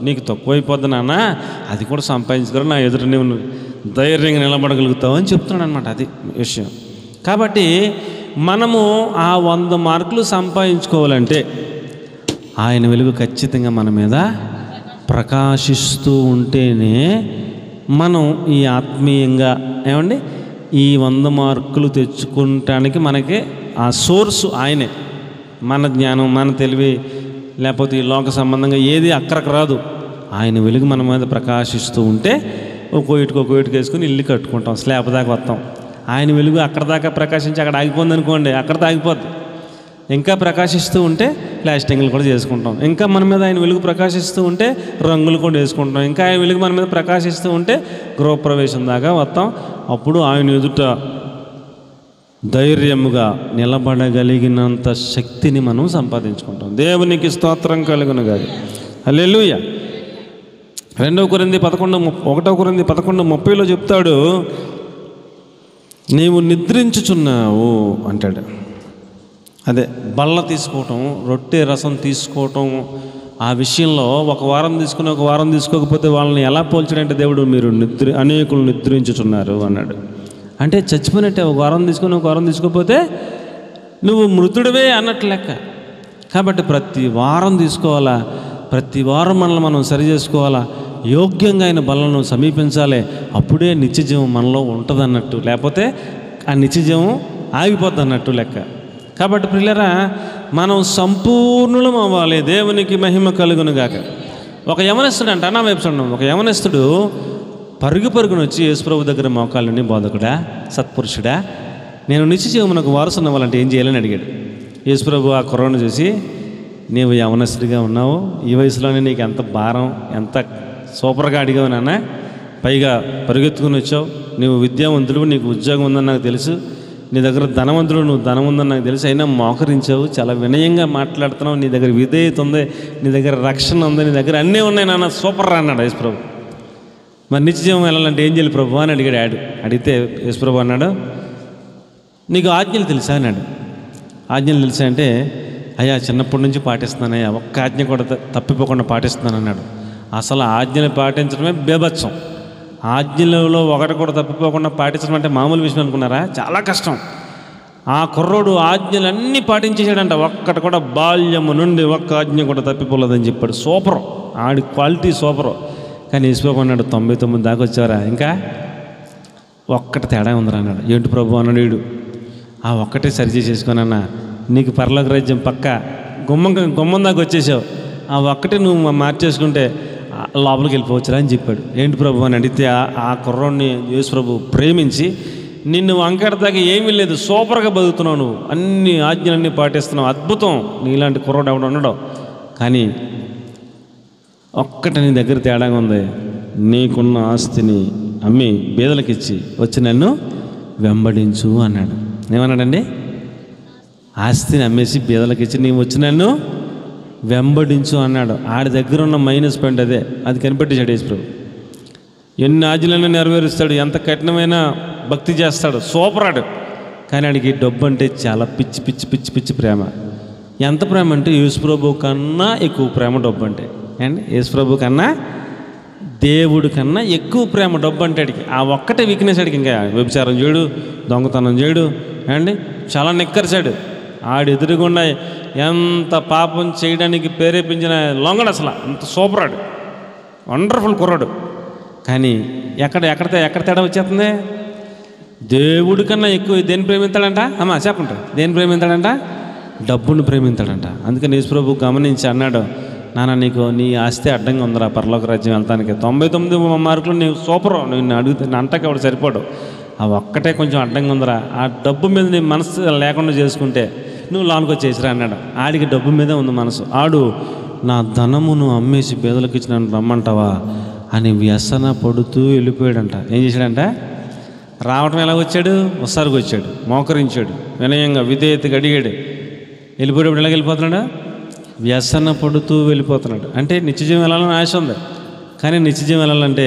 నీకు తక్కువైపోద్ది నాన్న. అది కూడా సంపాదించుకోరు, నా ఎదుట నువ్వు ధైర్యంగా నిలబడగలుగుతావు అని చెప్తున్నాడు అనమాట. అది విషయం. కాబట్టి మనము ఆ 100 మార్కులు సంపాదించుకోవాలంటే ఆయన వెలుగు ఖచ్చితంగా మన మీద ప్రకాశిస్తూ ఉంటేనే మనం ఈ ఆత్మీయంగా ఏమండి ఈ 100 మార్కులు తెచ్చుకోవటానికి మనకి ఆ సోర్సు ఆయనే. మన జ్ఞానం, మన తెలివి, లేకపోతే ఈ లోక సంబంధంగా ఏది అక్కడికి రాదు. ఆయన వెలుగు మన మీద ప్రకాశిస్తూ ఉంటే ఒక్కో ఇటుకు వేసుకుని ఇల్లు కట్టుకుంటాం, స్లాబ్ దాకా వస్తాం. ఆయన వెలుగు అక్కడ దాకా ప్రకాశించి అక్కడ ఆగిపోయింది అనుకోండి, అక్కడితో ఆగిపోద్ది. ఇంకా ప్రకాశిస్తూ ఉంటే ప్లాస్టింగ్లు కూడా చేసుకుంటాం. ఇంకా మన మీద ఆయన వెలుగు ప్రకాశిస్తూ ఉంటే రంగులు కూడా వేసుకుంటాం. ఇంకా ఆయన వెలుగు మన మీద ప్రకాశిస్తూ ఉంటే గృహప్రవేశం దాకా వస్తాం. అప్పుడు ఆయన ఎదుట ధైర్యముగా నిలబడగలిగినంత శక్తిని మనం సంపాదించుకుంటాం. దేవునికి స్తోత్రం కలుగునుగాక. హల్లెలూయా. 1 కొరింథీ 11:30 చెప్తాడు, నీవు నిద్రించుచున్నావు అంటాడు. అదే బల్ల తీసుకోవటం, రొట్టె రసం తీసుకోవటం, ఆ విషయంలో ఒక వారం తీసుకుని ఒక వారం తీసుకోకపోతే వాళ్ళని ఎలా పోల్చాడంటే దేవుడు, మీరు అనేకులు నిద్రించుతున్నారు అన్నాడు. అంటే చచ్చిపోయినట్టే. ఒక వారం తీసుకుని ఒక వారం తీసుకోకపోతే నువ్వు మృతుడివే అన్నట్టు లెక్క. కాబట్టి ప్రతి వారం తీసుకోవాలా, ప్రతి వారం మనల్ని మనం సరి చేసుకోవాలా, యోగ్యంగా ఆయన బలను సమీపించాలి. అప్పుడే నిత్యజీవం మనలో ఉంటుంది అన్నట్టు, లేకపోతే ఆ నిత్యజీవం ఆగిపోద్ది అన్నట్టు లెక్క. కాబట్టి ప్రియులారా, మనం సంపూర్ణులం అవ్వాలి. దేవునికి మహిమ కలుగును గాక. ఒక యవనస్తుడు అంట, నా వైపు చూడండి, ఒక యవనస్తుడు పరుగున వచ్చి యేసుప్రభు దగ్గర మోకాళ్ళని, బోధకుడా, సత్పురుషుడా, నేను నిత్యజీవమునకు వారసుని అవ్వాలంటే ఏం చేయాలని అడిగాడు. యేసుప్రభు ఆ కుర్రను చూసి, నీవు యవనస్తుడిగా ఉన్నావు, ఈ వయసులోనే నీకు ఎంత భారం, ఎంత సూపర్గా అడిగావు నాన్న, పైగా పరుగెత్తుకుని వచ్చావు, నీవు విద్యావంతుడు, నీకు ఉద్యోగం ఉందని నాకు తెలుసు, నీ దగ్గర ధనవంతుడు, నువ్వు ధనం ఉందని నాకు తెలుసు, అయినా మోకరించావు, చాలా వినయంగా మాట్లాడుతున్నావు, నీ దగ్గర విధేయత ఉంది, నీ దగ్గర రక్షణ ఉంది, నీ దగ్గర అన్నీ ఉన్నాయి నాన్న, సూపర్ రా అన్నాడు యేసుప్రభు. మరి నిత్యజీవం వెళ్ళాలంటే ఏం చేయాలి ప్రభు అని అడిగాడు. అడిగితే యేసుప్రభు అన్నాడు, నీకు ఆజ్ఞలు తెలుసా అన్నాడు. ఆజ్ఞలు తెలుసా అంటే, అయ్యా చిన్నప్పటి నుంచి పాటిస్తున్నానయ్యా, ఒక్క ఆజ్ఞ కూడా తప్పిపోకుండా పాటిస్తున్నాను అన్నాడు. అసలు ఆజ్ఞలు పాటించడమే బేభత్సం. ఆజ్ఞలలో ఒకటి కూడా తప్పిపోకుండా పాటించడం అంటే మామూలు విషయం అనుకున్నారా? చాలా కష్టం. ఆ కుర్రోడు ఆజ్ఞలన్నీ పాటించేసాడంట, ఒక్కటి కూడా బాల్యము నుండి ఒక్క ఆజ్ఞ కూడా తప్పిపోలేదని చెప్పాడు. సూపరు, ఆడి క్వాలిటీ సూపరు. కానీ యేసుప్రభు అన్నాడు, 99 దాకా వచ్చారా, ఇంకా ఒక్కటి తేడా ఉందిరా అన్నాడు. ఏంటి ప్రభు అన్నాడు వీడు. ఆ ఒక్కటే సరిచేసేసుకోనన్న, నీకు పరలోక రాజ్యం పక్క, గుమ్మం దాకా వచ్చేసావు, ఆ ఒక్కటే నువ్వు మార్చేసుకుంటే లోపలికి వెళ్ళిపోవచ్చురా అని చెప్పాడు. ఏంటి ప్రభు అని అడిగితే ఆ కుర్రోడిని యేసుప్రభు ప్రేమించి, నిన్ను వంకట దాకా ఏమీ లేదు, సూపర్గా బతుకుతున్నావు, నువ్వు అన్ని ఆజ్ఞలన్నీ పాటిస్తున్నావు, అద్భుతం, నీలాంటి కుర్రోడు ఎవడు ఉండడం, కానీ ఒక్కటి నీ దగ్గర తేడాగా ఉంది, నీకున్న ఆస్తిని అమ్మి బీదలకిచ్చి వచ్చి నన్ను వెంబడించు అన్నాడు. ఏమన్నాడండి? ఆస్తిని అమ్మేసి బీదలకిచ్చి నీవు వచ్చి నన్ను వెంబడించు అన్నాడు. ఆడి దగ్గర ఉన్న మైనస్ పాయింట్ అదే, అది కనిపెట్టేశాడు యేసుప్రభు. ఎన్ని ఆజ్ఞలైనా నెరవేరుస్తాడు, ఎంత కఠినమైన భక్తి చేస్తాడు, సూపరాడు. కానీ ఆడికి డబ్బు అంటే చాలా పిచ్చి పిచ్చి పిచ్చి పిచ్చి ప్రేమ. ఎంత ప్రేమ అంటే యేసుప్రభు కన్నా ఎక్కువ ప్రేమ డబ్బు అంటే అండి. యేసుప్రభు కన్నా దేవుడి కన్నా ఎక్కువ ప్రేమ డబ్బు అంటే అడిగి. ఆ ఒక్కటే వీక్నెస్ అడిగి, ఇంకా వ్యభిచారం చేయడు, దొంగతనం చేయడు అండి, చాలా నిక్కర్చాడు. ఆడు ఎదురుగుండా ఎంత పాపం చేయడానికి ప్రేరేపించిన లొంగడు, అసలు అంత సూపరాడు, వండర్ఫుల్ కుర్రాడు. కానీ ఎక్కడ తేడా వచ్చేస్తుంది? దేవుడి కన్నా ఎక్కువ దేన్ని ప్రేమిస్తాడంట? అమ్మా చెప్పండి, దేన్ని ప్రేమిస్తాడంట? డబ్బును ప్రేమిస్తాడంట. అందుకని యేసుప్రభు గమనించి అన్నాడు, నాన్న నీకు నీ ఆస్తి అడ్డంగా ఉందిరా పరలోక రాజ్యం వెళ్తానికి, 99 మార్కులు నీవు సూపరు, నిన్ను అడిగితే అంటకి ఎవడు సరిపోడు, ఆ ఒక్కటే కొంచెం అడ్డంగా ఉందిరా, ఆ డబ్బు మీద నీ మనసు లేకుండా చేసుకుంటే నువ్వు లోనికి వచ్చేసిరా అన్నాడు. ఆడికి డబ్బు మీదే ఉంది మనసు. ఆడు నా ధనమును అమ్మేసి పేదలకు ఇచ్చి నన్ను రమ్మంటావా అని వ్యసన పడుతూ వెళ్ళిపోయాడంట. ఏం చేశాడంట? రావటం ఎలా వచ్చాడు? ఒకసారికి వచ్చాడు, మోకరించాడు, వినయంగా విధేయతగా అడిగాడు. వెళ్ళిపోయేటప్పుడు ఎలా వెళ్ళిపోతున్నాడు? వ్యసన పడుతూ వెళ్ళిపోతున్నాడు. అంటే నిత్యజీవం వెళ్ళాలని ఆశ ఉంది, కానీ నిత్యజీవం వెళ్ళాలంటే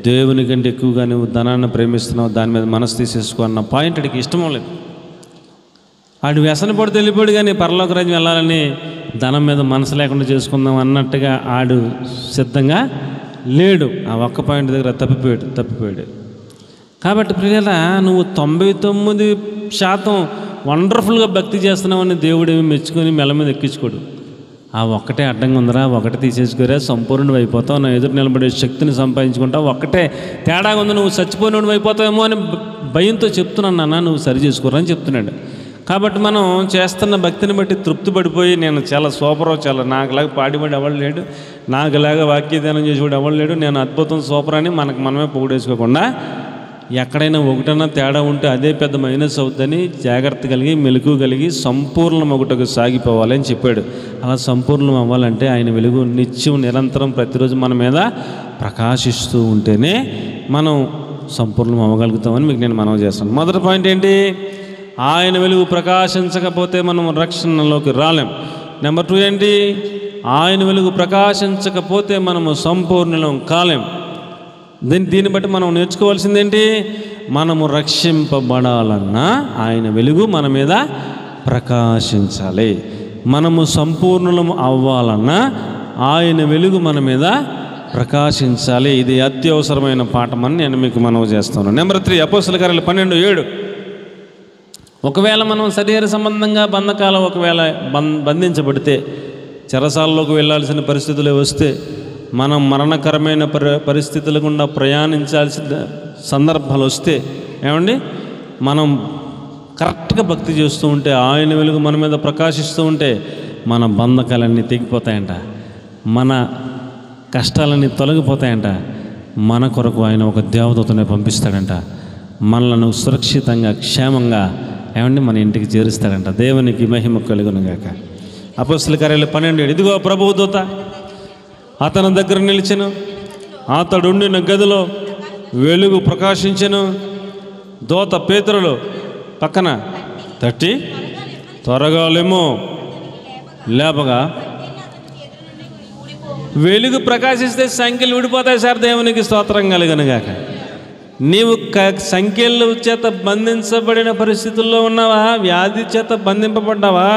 దేవుని కంటే ఎక్కువగా నువ్వు ధనాన్ని ప్రేమిస్తున్నావు, దాని మీద మనసు తీసేసుకో అన్న పాయింట్ అడిగి ఇష్టం లేదు. ఆడు వ్యసన పడుతూ వెళ్ళిపోయాడు, కానీ పరలోక రాజ్యం వెళ్ళాలని ధనం మీద మనసు లేకుండా చేసుకుందాం అన్నట్టుగా ఆడు సిద్ధంగా లేడు. ఆ ఒక్క పాయింట్ దగ్గర తప్పిపోయాడు. కాబట్టి ప్రియులారా, నువ్వు 99% వండర్ఫుల్గా భక్తి చేస్తున్నావని దేవుడేమి మెచ్చుకొని మెల్ల మీద ఎక్కించుకోడు. ఆ ఒక్కటే అడ్డంగా ఉందరా, ఒకటే తీసేసుకోరా, సంపూర్ణుడు అయిపోతావు, నా ఎదురు నిలబడే శక్తిని సంపాదించుకుంటావు, ఒక్కటే తేడాగా ఉంది, నువ్వు చచ్చిపోయినోడు అయిపోతావేమో అని భయంతో చెప్తున్నాను నాన్న, నువ్వు సరి చేసుకోరా అని చెప్తున్నాడు. కాబట్టి మనం చేస్తున్న భక్తిని బట్టి తృప్తి పడిపోయి, నేను చాలా సూపరు, చాలా నాకులాగా పాడిపడి ఎవడు లేడు, నాకులాగా వాక్యధ్యానం చేసేవాడు ఎవడు లేడు, నేను అద్భుతం సూపర్ అని మనమే పొగిడేసుకోకుండా, ఎక్కడైనా ఒకటన్నా తేడా ఉంటే అదే పెద్ద మైనస్ అవుతుందని జాగ్రత్త కలిగి మెలకు కలిగి సంపూర్ణం ఒకటకు సాగిపోవాలి అని చెప్పాడు. అలా సంపూర్ణం అవ్వాలంటే ఆయన వెలుగు నిత్యం నిరంతరం ప్రతిరోజు మన మీద ప్రకాశిస్తూ ఉంటేనే మనం సంపూర్ణం అవ్వగలుగుతామని మీకు నేను మనవి చేస్తాను. మొదటి పాయింట్ ఏంటి? ఆయన వెలుగు ప్రకాశించకపోతే మనం రక్షణలోకి రాలేం. నెంబర్ 2 ఏంటి? ఆయన వెలుగు ప్రకాశించకపోతే మనము సంపూర్ణం కాలేం. దీన్ని బట్టి మనం నేర్చుకోవాల్సిందేంటి? మనము రక్షింపబడాలన్నా ఆయన వెలుగు మన మీద ప్రకాశించాలి. మనము సంపూర్ణం అవ్వాలన్నా ఆయన వెలుగు మన మీద ప్రకాశించాలి. ఇది అత్యవసరమైన పాఠమని నేను మీకు మనవి చేస్తాను. నెంబర్ 3 అపోస్తల కార్యాలు 12:7. ఒకవేళ మనం శరీర సంబంధంగా బంధకాలు ఒకవేళ బంధించబడితే, చెరసాలలోకి వెళ్ళాల్సిన పరిస్థితులు వస్తే, మనం మరణకరమైన పరిస్థితుల గుండా ప్రయాణించాల్సిన సందర్భాలు వస్తే, ఏమండి, మనం కరెక్ట్గా భక్తి చేస్తూ ఉంటే, ఆయన వెలుగు మన మీద ప్రకాశిస్తూ ఉంటే మన బంధకాలన్నీ తెగిపోతాయంట, మన కష్టాలన్నీ తొలగిపోతాయంట. మన కొరకు ఆయన ఒక దేవదూతనే పంపిస్తాడంట. మనలను సురక్షితంగా క్షేమంగా ఏమండి మన ఇంటికి చేరుస్తాడంట. దేవునికి మహిమ కలుగును గాక. అపోస్తల కార్యాలు 12:7. ఇదిగో ప్రభువు దూత అతని దగ్గర నిలిచెను, అతడుండిన గదిలో వెలుగు ప్రకాశించెను. దూత పేతురులు పక్కన తట్టి త్వరగా లేమో లేపగా వెలుగు ప్రకాశిస్తే సంఖ్యలు విడిపోతాయి సార్. దేవునికి స్తోత్రం కలుగును గాక. నీవు సంఖ్యల చేత బంధించబడిన పరిస్థితుల్లో ఉన్నావా? వ్యాధి చేత బంధింపబడ్డావా?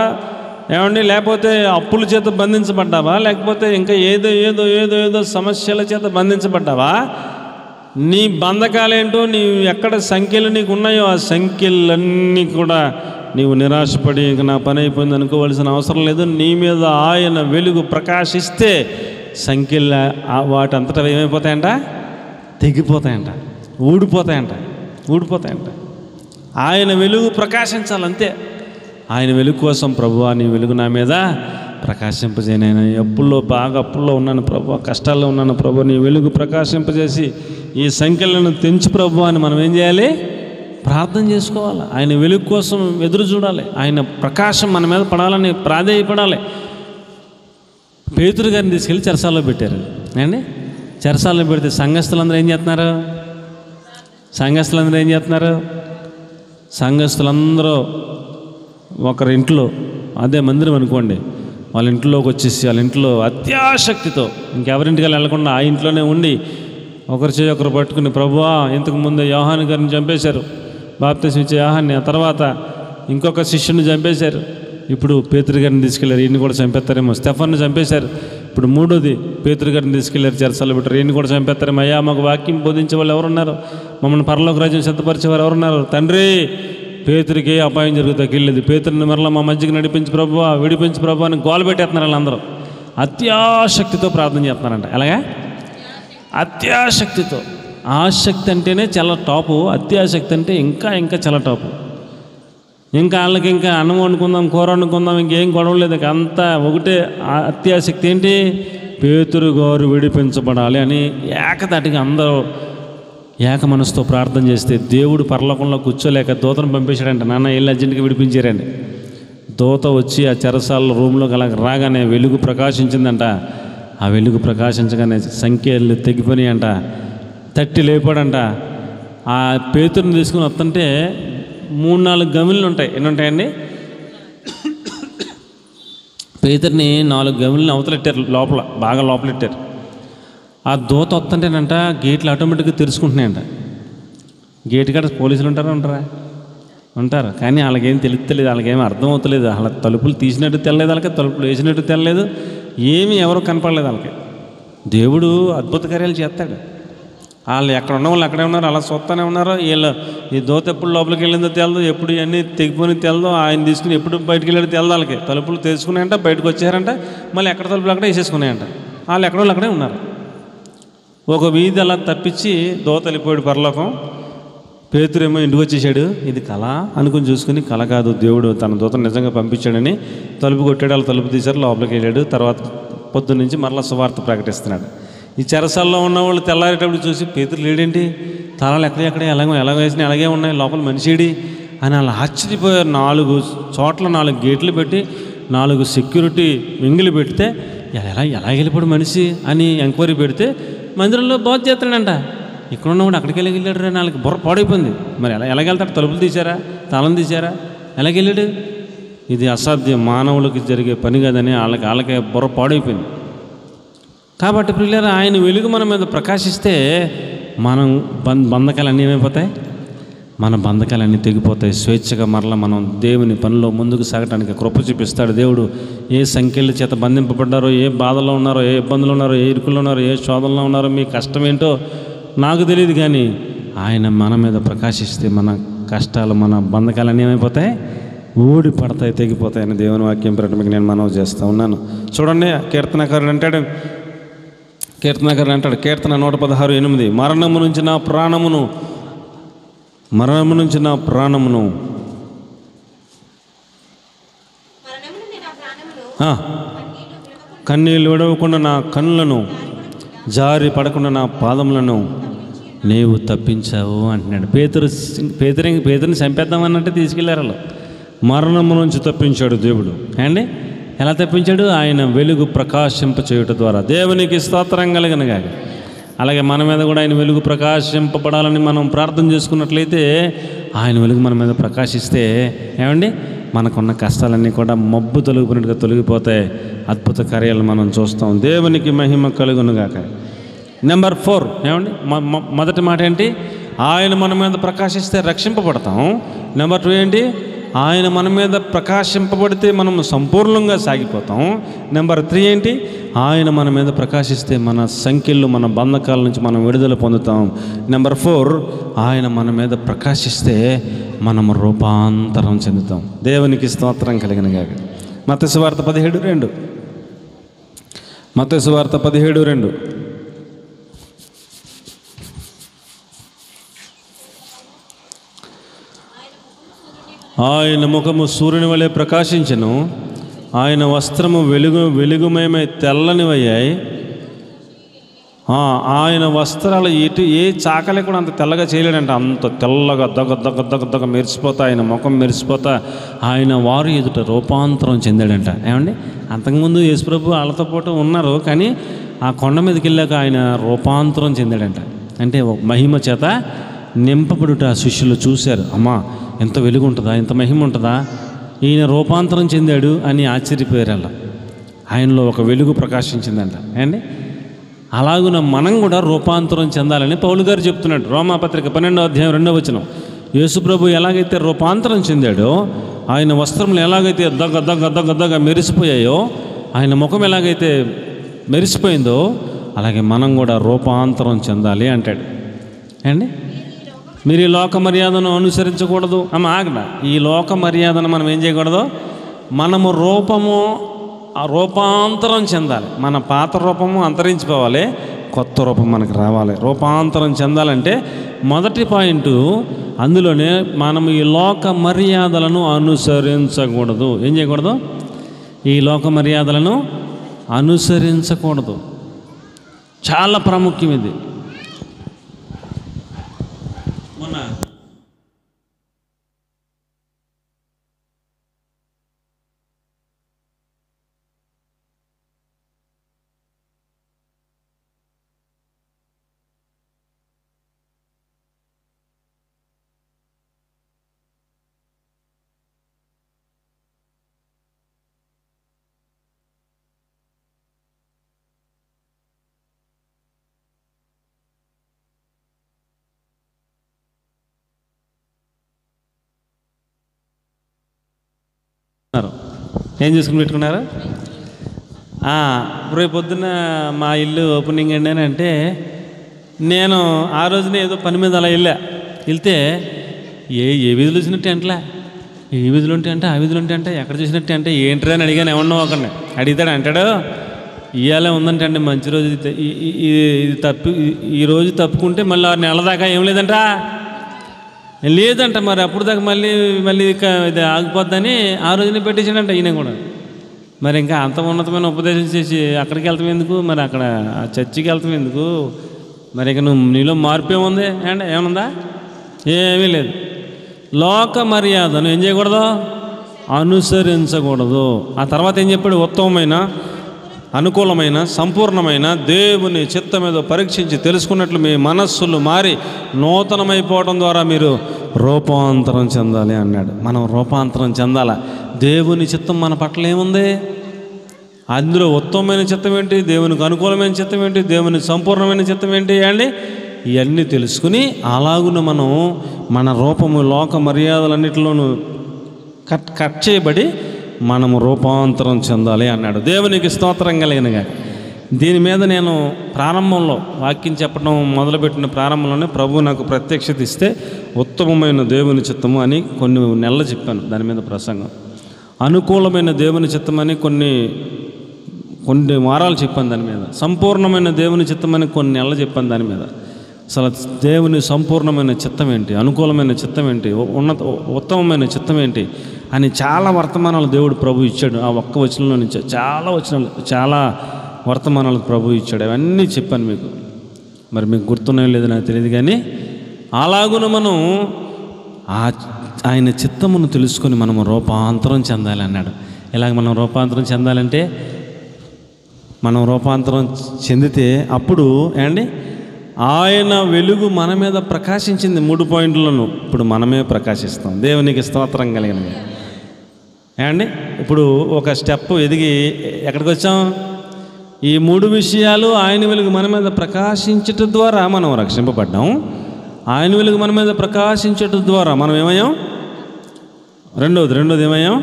ఏమండి, లేకపోతే అప్పుల చేత బంధించబడ్డావా? లేకపోతే ఇంకా ఏదో ఏదో ఏదో ఏదో సమస్యల చేత బంధించబడ్డావా? నీ బంధకాలేంటో, నీ ఎక్కడ సంఖ్యలు నీకు ఉన్నాయో ఆ సంఖ్యలన్నీ కూడా నీవు నిరాశపడి ఇక నా పని అయిపోయింది అనుకోవాల్సిన అవసరం లేదు. నీ మీద ఆయన వెలుగు ప్రకాశిస్తే సంఖ్యలు వాటంతటా ఏమైపోతాయంట? తెగిపోతాయంట, ఊడిపోతాయంట. ఆయన వెలుగు ప్రకాశించాలంతే. ఆయన వెలుగు కోసం ప్రభువా నీ వెలుగు నా మీద ప్రకాశింపజేయనైనా, అప్పుల్లో ఉన్నాను ప్రభువా, కష్టాల్లో ఉన్నాను ప్రభువా, నీ వెలుగు ప్రకాశింపజేసి ఈ సంఖ్యలను తెంచి ప్రభువా అని మనం ఏం చేయాలి? ప్రార్థన చేసుకోవాలి. ఆయన వెలుగు కోసం ఎదురు చూడాలి. ఆయన ప్రకాశం మన మీద పడాలని ప్రాధేయపడాలి. పేతురు గారిని తీసుకెళ్ళి చెరసాల్లో పెట్టారు అండి. చెరసాల్లో పెడితే సంఘస్థులందరూ ఏం చేస్తున్నారు? సంఘస్థులందరూ ఒకరి ఇంట్లో, అదే మందిరం అనుకోండి, వాళ్ళ ఇంట్లోకి వచ్చేసి వాళ్ళ ఇంట్లో అత్యాశక్తితో ఇంకెవరింటికి వెళ్ళకుండా ఆ ఇంట్లోనే ఉండి ఒకరి చేయి ఒకరు పట్టుకుని, ప్రభువా ఇంతకుముందు యోహాను గారిని చంపేశారు, బాప్తిసం ఇచ్చే యోహాన్ని, ఆ తర్వాత ఇంకొక శిష్యుని చంపేశారు, ఇప్పుడు పేతురు గారిని తీసుకెళ్లారు, ఈయన్ని కూడా చంపేస్తారేమో. స్టెఫన్ను చంపేశారు, ఇప్పుడు మూడోది పేతురు గారిని తీసుకెళ్లారు, చెరసాల్లో పెట్టారు, ఈయన్ని కూడా చంపేస్తారేమో. అయ్యా మాకు వాక్యం బోధించే వాళ్ళు ఎవరున్నారు? మమ్మల్ని పరలోక రాజ్యం సిద్ధపరిచేవారు ఎవరున్నారు? తండ్రి పేతురికి అపాయం జరుగుతాకి వెళ్ళేది, పేతురిని మరలా మా మధ్యకి నడిపించి ప్రభువా, విడిపించి ప్రభువా అని గోల పెట్టేస్తున్నారు. వాళ్ళందరూ అత్యాశక్తితో ప్రార్థన చేస్తున్నారంట. ఎలాగా? అత్యాశక్తితో. ఆసక్తి అంటేనే చాలా టాపు, అత్యాశక్తి అంటే ఇంకా ఇంకా చాలా టాపు. ఇంకా వాళ్ళకి ఇంకా అన్నం వండుకుందాం, కూర వండుకుందాం, ఇంకేం గొడవ లేదు, అంతా ఒకటే అత్యాశక్తి. ఏంటి? పేతురు గారు విడిపించబడాలి అని ఏకతాటిగా అందరూ ఏక మనసుతో ప్రార్థన చేస్తే దేవుడు పరలోకంలో కూర్చోలేక దూతను పంపించాడంట. నాన్న వెళ్ళి అర్జెంట్గా విడిపించారండి. దూత వచ్చి ఆ చెరసాల రూమ్లోకి అలా రాగానే వెలుగు ప్రకాశించిందంట. ఆ వెలుగు ప్రకాశించగానే సంఖ్యలు తెగిపోయినాయంట. తట్టి లేపాడంట. ఆ పేతురుని తీసుకుని వస్తుంటే 3-4 గమిళ్ళు ఉంటాయి. ఎన్ని ఉంటాయండి? పేతురిని 4 గమిళ్ళని అవతలెట్టారు, లోపల బాగా లోపలెట్టారు. ఆ దూత వస్తుంటేనంట గేట్లు ఆటోమేటిక్గా తెరుచుకుంటున్నాయంట. గేట్ కాడ పోలీసులు ఉంటారు, కానీ వాళ్ళకేం తెలుస్తలేదు, వాళ్ళకేమీ అర్థం అవుతలేదు. వాళ్ళ తలుపులు తీసినట్టు తెల్లలేదు, వాళ్ళకి తలుపులు వేసినట్టు తెల్లలేదు, ఏమీ ఎవరు కనపడలేదు వాళ్ళకి. దేవుడు అద్భుత కార్యాలు చేస్తాడు. వాళ్ళు ఎక్కడ ఉన్న వాళ్ళు అక్కడే ఉన్నారు, అలా చూస్తూనే ఉన్నారు. వీళ్ళు ఈ దూత ఎప్పుడు లోపలికి వెళ్ళిందో తెలదు, ఎప్పుడు ఇవన్నీ తెగిపోయి తెలదు, ఆయన తీసుకుని ఎప్పుడు బయటకు వెళ్ళాడో తెలదు. వాళ్ళకి తలుపులు తెరుచుకున్నాయంట, బయటకు వచ్చారంట, మళ్ళీ ఎక్కడ తలుపులు అక్కడే వేసేసుకున్నాయంట. వాళ్ళు ఎక్కడో అక్కడే ఉన్నారు. ఒక వీధి అలా తప్పించి దూత వెళ్ళిపోయాడు పరలోకం. పేతురేమో ఇంటికి వచ్చేసాడు. ఇది కళ అనుకుని చూసుకుని, కళ కాదు, దేవుడు తన దూతను నిజంగా పంపించాడని తలుపు కొట్టాడు. వాళ్ళు తలుపు తీశారు, లోపలికి వెళ్ళాడు. తర్వాత పొద్దున్న నుంచి మరలా సువార్త ప్రకటిస్తున్నాడు. ఈ చెరసాల్లో ఉన్న వాళ్ళు తెల్లారేటప్పుడు చూసి పేతురు లేడేంటి, తలాలు ఎక్కడెక్కడ ఎలాగ వేసినా అలాగే ఉన్నాయి, లోపల మనిషిడి అని వాళ్ళు ఆశ్చర్యపోయారు. 4 చోట్ల 4 గేట్లు పెట్టి 4 సెక్యూరిటీ వింగులు పెడితే ఎలా వెళ్ళిపోయాడు మనిషి అని ఎంక్వైరీ పెడితే మందిరంలో బోధ చేస్తాడంట. ఇక్కడ ఉన్నవాడు అక్కడికి వెళ్ళాడు రా, వాళ్ళకి బుర్ర పాడైపోయింది. మరి ఎలాగెళ్తాడు? తలుపులు తీశారా, తాళం తీశారా, ఎలాగెళ్ళాడు? ఇది అసాధ్యం, మానవులకి జరిగే పని కాదని వాళ్ళకే బుర్ర పాడైపోయింది. కాబట్టి ప్రియులారా, ఆయన వెలుగు మన మీద ప్రకాశిస్తే మనం బంధకాలు అన్నీ ఏమైపోతాయి? మన బంధకాలన్నీ తెగిపోతాయి. స్వేచ్ఛగా మరలా మనం దేవుని పనిలో ముందుకు సాగడానికి కృప చూపిస్తాడు దేవుడు. ఏ సంఖ్యల చేత బంధింపబడ్డారో, ఏ బాధలో ఉన్నారో, ఏ ఇబ్బందులు ఉన్నారో, ఏ ఇరుకుల్లో ఉన్నారో, ఏ శోధనలో ఉన్నారో, మీ కష్టం ఏంటో నాకు తెలియదు, కానీ ఆయన మన మీద ప్రకాశిస్తే మన కష్టాలు, మన బంధకాలన్నీ ఏమైపోతాయి? ఊడి పడతాయి, తెగిపోతాయి అని దేవుని వాక్యం ప్రకటనకి నేను మనవి చేస్తూ ఉన్నాను. చూడండి, కీర్తనకారుడు అంటాడు కీర్తన 116:8, మరణము నుంచి నా ప్రాణమును కన్నీళ్ళు విడవకుండా నా కన్నులను, జారి పడకుండా నా పాదములను నీవు తప్పించావు అంటున్నాడు. పేతురుని చంపేద్దామన్నట్టే తీసుకెళ్లారు వాళ్ళు. మరణము నుంచి తప్పించాడు దేవుడు. అండి, ఎలా తప్పించాడు? ఆయన వెలుగు ప్రకాశింపచేయుట ద్వారా. దేవునికి స్తోత్రం కలుగునుగాక. అలాగే మన మీద కూడా ఆయన వెలుగు ప్రకాశింపబడాలని మనం ప్రార్థన చేసుకున్నట్లయితే, ఆయన వెలుగు మన మీద ప్రకాశిస్తే ఏమండి, మనకున్న కష్టాలన్నీ కూడా మబ్బు తొలగిపోయినట్టుగా తొలగిపోతాయి. అద్భుత కార్యాలను మనం చూస్తాం. దేవునికి మహిమ కలుగునుగాక. నెంబర్ 4 ఏమండి, మొదటి మాట ఏంటి? ఆయన మన మీద ప్రకాశిస్తే రక్షింపబడతాం. నెంబర్ 2 ఏంటి? ఆయన మన మీద ప్రకాశింపబడితే మనం సంపూర్ణంగా సాగిపోతాం. నెంబర్ 3 ఏంటి? ఆయన మన మీద ప్రకాశిస్తే మన సంఖ్యలు, మన బంధకాల నుంచి మనం విడుదల పొందుతాం. నెంబర్ 4, ఆయన మన మీద ప్రకాశిస్తే మనం రూపాంతరం చెందుతాం. దేవునికి స్తోత్రం కలిగినగాక. మత్తయి సువార్త 17:2. మత్తయి సువార్త 17:2. ఆయన ముఖము సూర్యుని వలె ప్రకాశించెను, ఆయన వస్త్రము వెలుగుమయమై తెల్లనివయ్యాయి. ఆయన వస్త్రాలు ఏ చాకలి కూడా అంత తెల్లగా చేయలేడంట. అంత తెల్లగా దగ్గ మెరిసిపోతా, ఆయన ముఖం మెరిసిపోతా ఆయన వారు ఎదుట రూపాంతరం చెందాడంట. ఏమండి, అంతకుముందు యేసుప్రభు వాళ్ళతో పాటు ఉన్నారు, కానీ ఆ కొండ మీదకి వెళ్ళాక ఆయన రూపాంతరం చెందాడంట. అంటే మహిమ చేత నింపబడుట శిష్యులు చూశారు. అమ్మా, ఎంత వెలుగు ఉంటుందా, ఎంత మహిమ ఉంటుందా, ఈయన రూపాంతరం చెందాడు అని ఆశ్చర్యపోయారు. అలా ఆయనలో ఒక వెలుగు ప్రకాశించిందంట. అండి, అలాగున మనం కూడా రూపాంతరం చెందాలని పౌలు గారు చెప్తున్నాడు. రోమాపత్రిక 12:2 యేసుప్రభు ఎలాగైతే రూపాంతరం చెందాడో, ఆయన వస్త్రములు ఎలాగైతే దగ్గ మెరిసిపోయాయో, ఆయన ముఖం ఎలాగైతే మెరిసిపోయిందో, అలాగే మనం కూడా రూపాంతరం చెందాలి అంటాడు. అండి, మీరు ఈ లోక మర్యాదను అనుసరించకూడదు. ఆగడ, ఈ లోక మర్యాదను మనం ఏం చేయకూడదు? మనము రూపాంతరం చెందాలి. మన పాత రూపము అంతరించిపోవాలి, కొత్త రూపం మనకు రావాలి. రూపాంతరం చెందాలంటే మొదటి పాయింట్ అందులోనే మనము ఈ లోక మర్యాదలను అనుసరించకూడదు. ఏం చేయకూడదు? ఈ లోక మర్యాదలను అనుసరించకూడదు. చాలా ప్రాముఖ్యం ఇది. ఏం చేసుకుని పెట్టుకున్నారు? రేపు పొద్దున్న మా ఇల్లు ఓపెనింగ్ అండి అని అంటే, నేను ఆ రోజునే ఏదో పని మీద అలా వెళ్తే ఏ వీధులు వచ్చినట్టు అంటలే, ఈ వీధులు ఉంటే అంటే, ఆ వీధులు ఉంటే అంటే, ఎక్కడ చూసినట్టు అంటే, ఏంట్రా అని అడిగాను. ఎవరినో ఒకరిని అడిగితాడు. అంటాడు, ఇవాళ ఉందంటే అండి మంచి రోజు, ఇది ఈ రోజు తప్పుకుంటే మళ్ళీ 6 నెలల దాకా ఏం లేదంటా, లేదంట. మరి అప్పుడు దాకా మళ్ళీ ఇది ఆగిపోద్దని ఆ రోజునే పెట్టేసాడంట ఈయన కూడా. మరి ఇంకా అంత ఉన్నతమైన ఉపదేశం చేసి అక్కడికి వెళ్తాం ఎందుకు? మరి అక్కడ ఆ చర్చికి వెళ్తాం ఎందుకు? మరి ఇక నీలో మార్పు ఏముంది? అండి, ఏమనుందా? ఏమీ లేదు. లోక మర్యాదను ఏం చేయకూడదు? అనుసరించకూడదు. ఆ తర్వాత ఏం చెప్పాడు? ఉత్తమమైన, అనుకూలమైన, సంపూర్ణమైన దేవుని చిత్తం ఏదో పరీక్షించి తెలుసుకున్నట్లు మీ మనస్సులు మారి నూతనమైపోవడం ద్వారా మీరు రూపాంతరం చెందాలి అన్నాడు. మనం రూపాంతరం చెందాల. దేవుని చిత్తం మన పట్ల ఏముంది? అందులో ఉత్తమమైన చిత్తం ఏంటి, దేవునికి అనుకూలమైన చిత్తం ఏంటి, దేవుని సంపూర్ణమైన చిత్తం ఏంటి అండి, ఇవన్నీ తెలుసుకుని అలాగున మనం మన రూపము లోక మర్యాదలన్నిటిలోనూ కట్ చేయబడి మనము రూపాంతరం చెందాలి అన్నాడు. దేవునికి స్తోత్రం కలిగినగా. దీని మీద నేను ప్రారంభంలో వాక్యం చెప్పడం మొదలుపెట్టిన ప్రారంభంలోనే ప్రభు నాకు ప్రత్యక్షత ఇస్తే ఉత్తమమైన దేవుని చిత్తము అని కొన్ని నెలలు చెప్పాను. దాని మీద ప్రసంగం అనుకూలమైన దేవుని చిత్తమని కొన్ని వారాలు చెప్పాను. దాని మీద సంపూర్ణమైన దేవుని చిత్తమని కొన్ని నెలలు చెప్పాను. దాని మీద అసలు దేవుని సంపూర్ణమైన చిత్తం ఏంటి, అనుకూలమైన చిత్తం ఏంటి, ఉత్తమమైన చిత్తం ఏంటి అని చాలా వర్తమానాలు దేవుడు ప్రభు ఇచ్చాడు. ఆ ఒక్క వచనంలో నుంచి చాలా వర్తమానాలు ప్రభు ఇచ్చాడు. అవన్నీ చెప్పాను మీకు. మరి మీకు గుర్తున్నాయో లేదో నాకు తెలియదు, కానీ అలాగున మనం ఆయన చిత్తమును తెలుసుకొని మనము రూపాంతరం చెందాలి అన్నాడు. ఇలాగ మనం రూపాంతరం చెందాలంటే, మనం రూపాంతరం చెందితే అప్పుడు ఏమండి ఆయన వెలుగు మన మీద ప్రకాశించింది. 3 పాయింట్లను ఇప్పుడు మనమే ప్రకాశిస్తాం. దేవునికి స్తోత్రం కలిగినవి. ఏమండి ఇప్పుడు ఒక స్టెప్ ఎదిగి ఎక్కడికి వచ్చాం? ఈ 3 విషయాలు ఆయన వెలుగు మన మీద ప్రకాశించటం ద్వారా మనం రక్షింపబడ్డాం. ఆయన వెలుగు మన మీద ప్రకాశించటం ద్వారా మనం ఏమయ్యాం? రెండోది ఏమయ్యాం?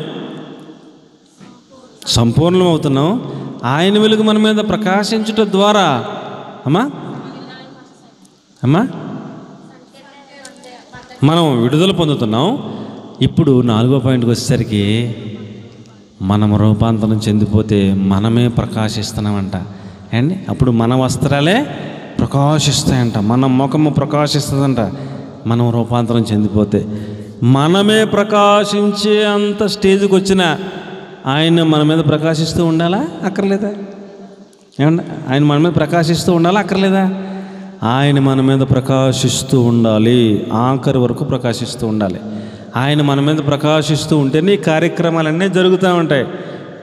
సంపూర్ణం అవుతున్నాం. ఆయన వెలుగు మన మీద ప్రకాశించటం ద్వారా మనం విడుదల పొందుతున్నాం. ఇప్పుడు 4వ పాయింట్కి వచ్చేసరికి మనం రూపాంతరం చెందిపోతే మనమే ప్రకాశిస్తున్నామంట అండి. అప్పుడు మన వస్త్రాలే ప్రకాశిస్తాయంట, మన ముఖము ప్రకాశిస్తుందంట. మనం రూపాంతరం చెందిపోతే మనమే ప్రకాశించే అంత స్టేజ్కి వచ్చిన ఆయన మన మీద ప్రకాశిస్తూ ఉండాలా అక్కర్లేదా? ఏమన్నా ఆయన మన మీద ప్రకాశిస్తూ ఉండాలా అక్కర్లేదా? ఆయన మన మీద ప్రకాశిస్తూ ఉండాలి, ఆఖరి వరకు ప్రకాశిస్తూ ఉండాలి. ఆయన మన మీద ప్రకాశిస్తూ ఉంటేనే ఈ కార్యక్రమాలన్నీ జరుగుతూ ఉంటాయి.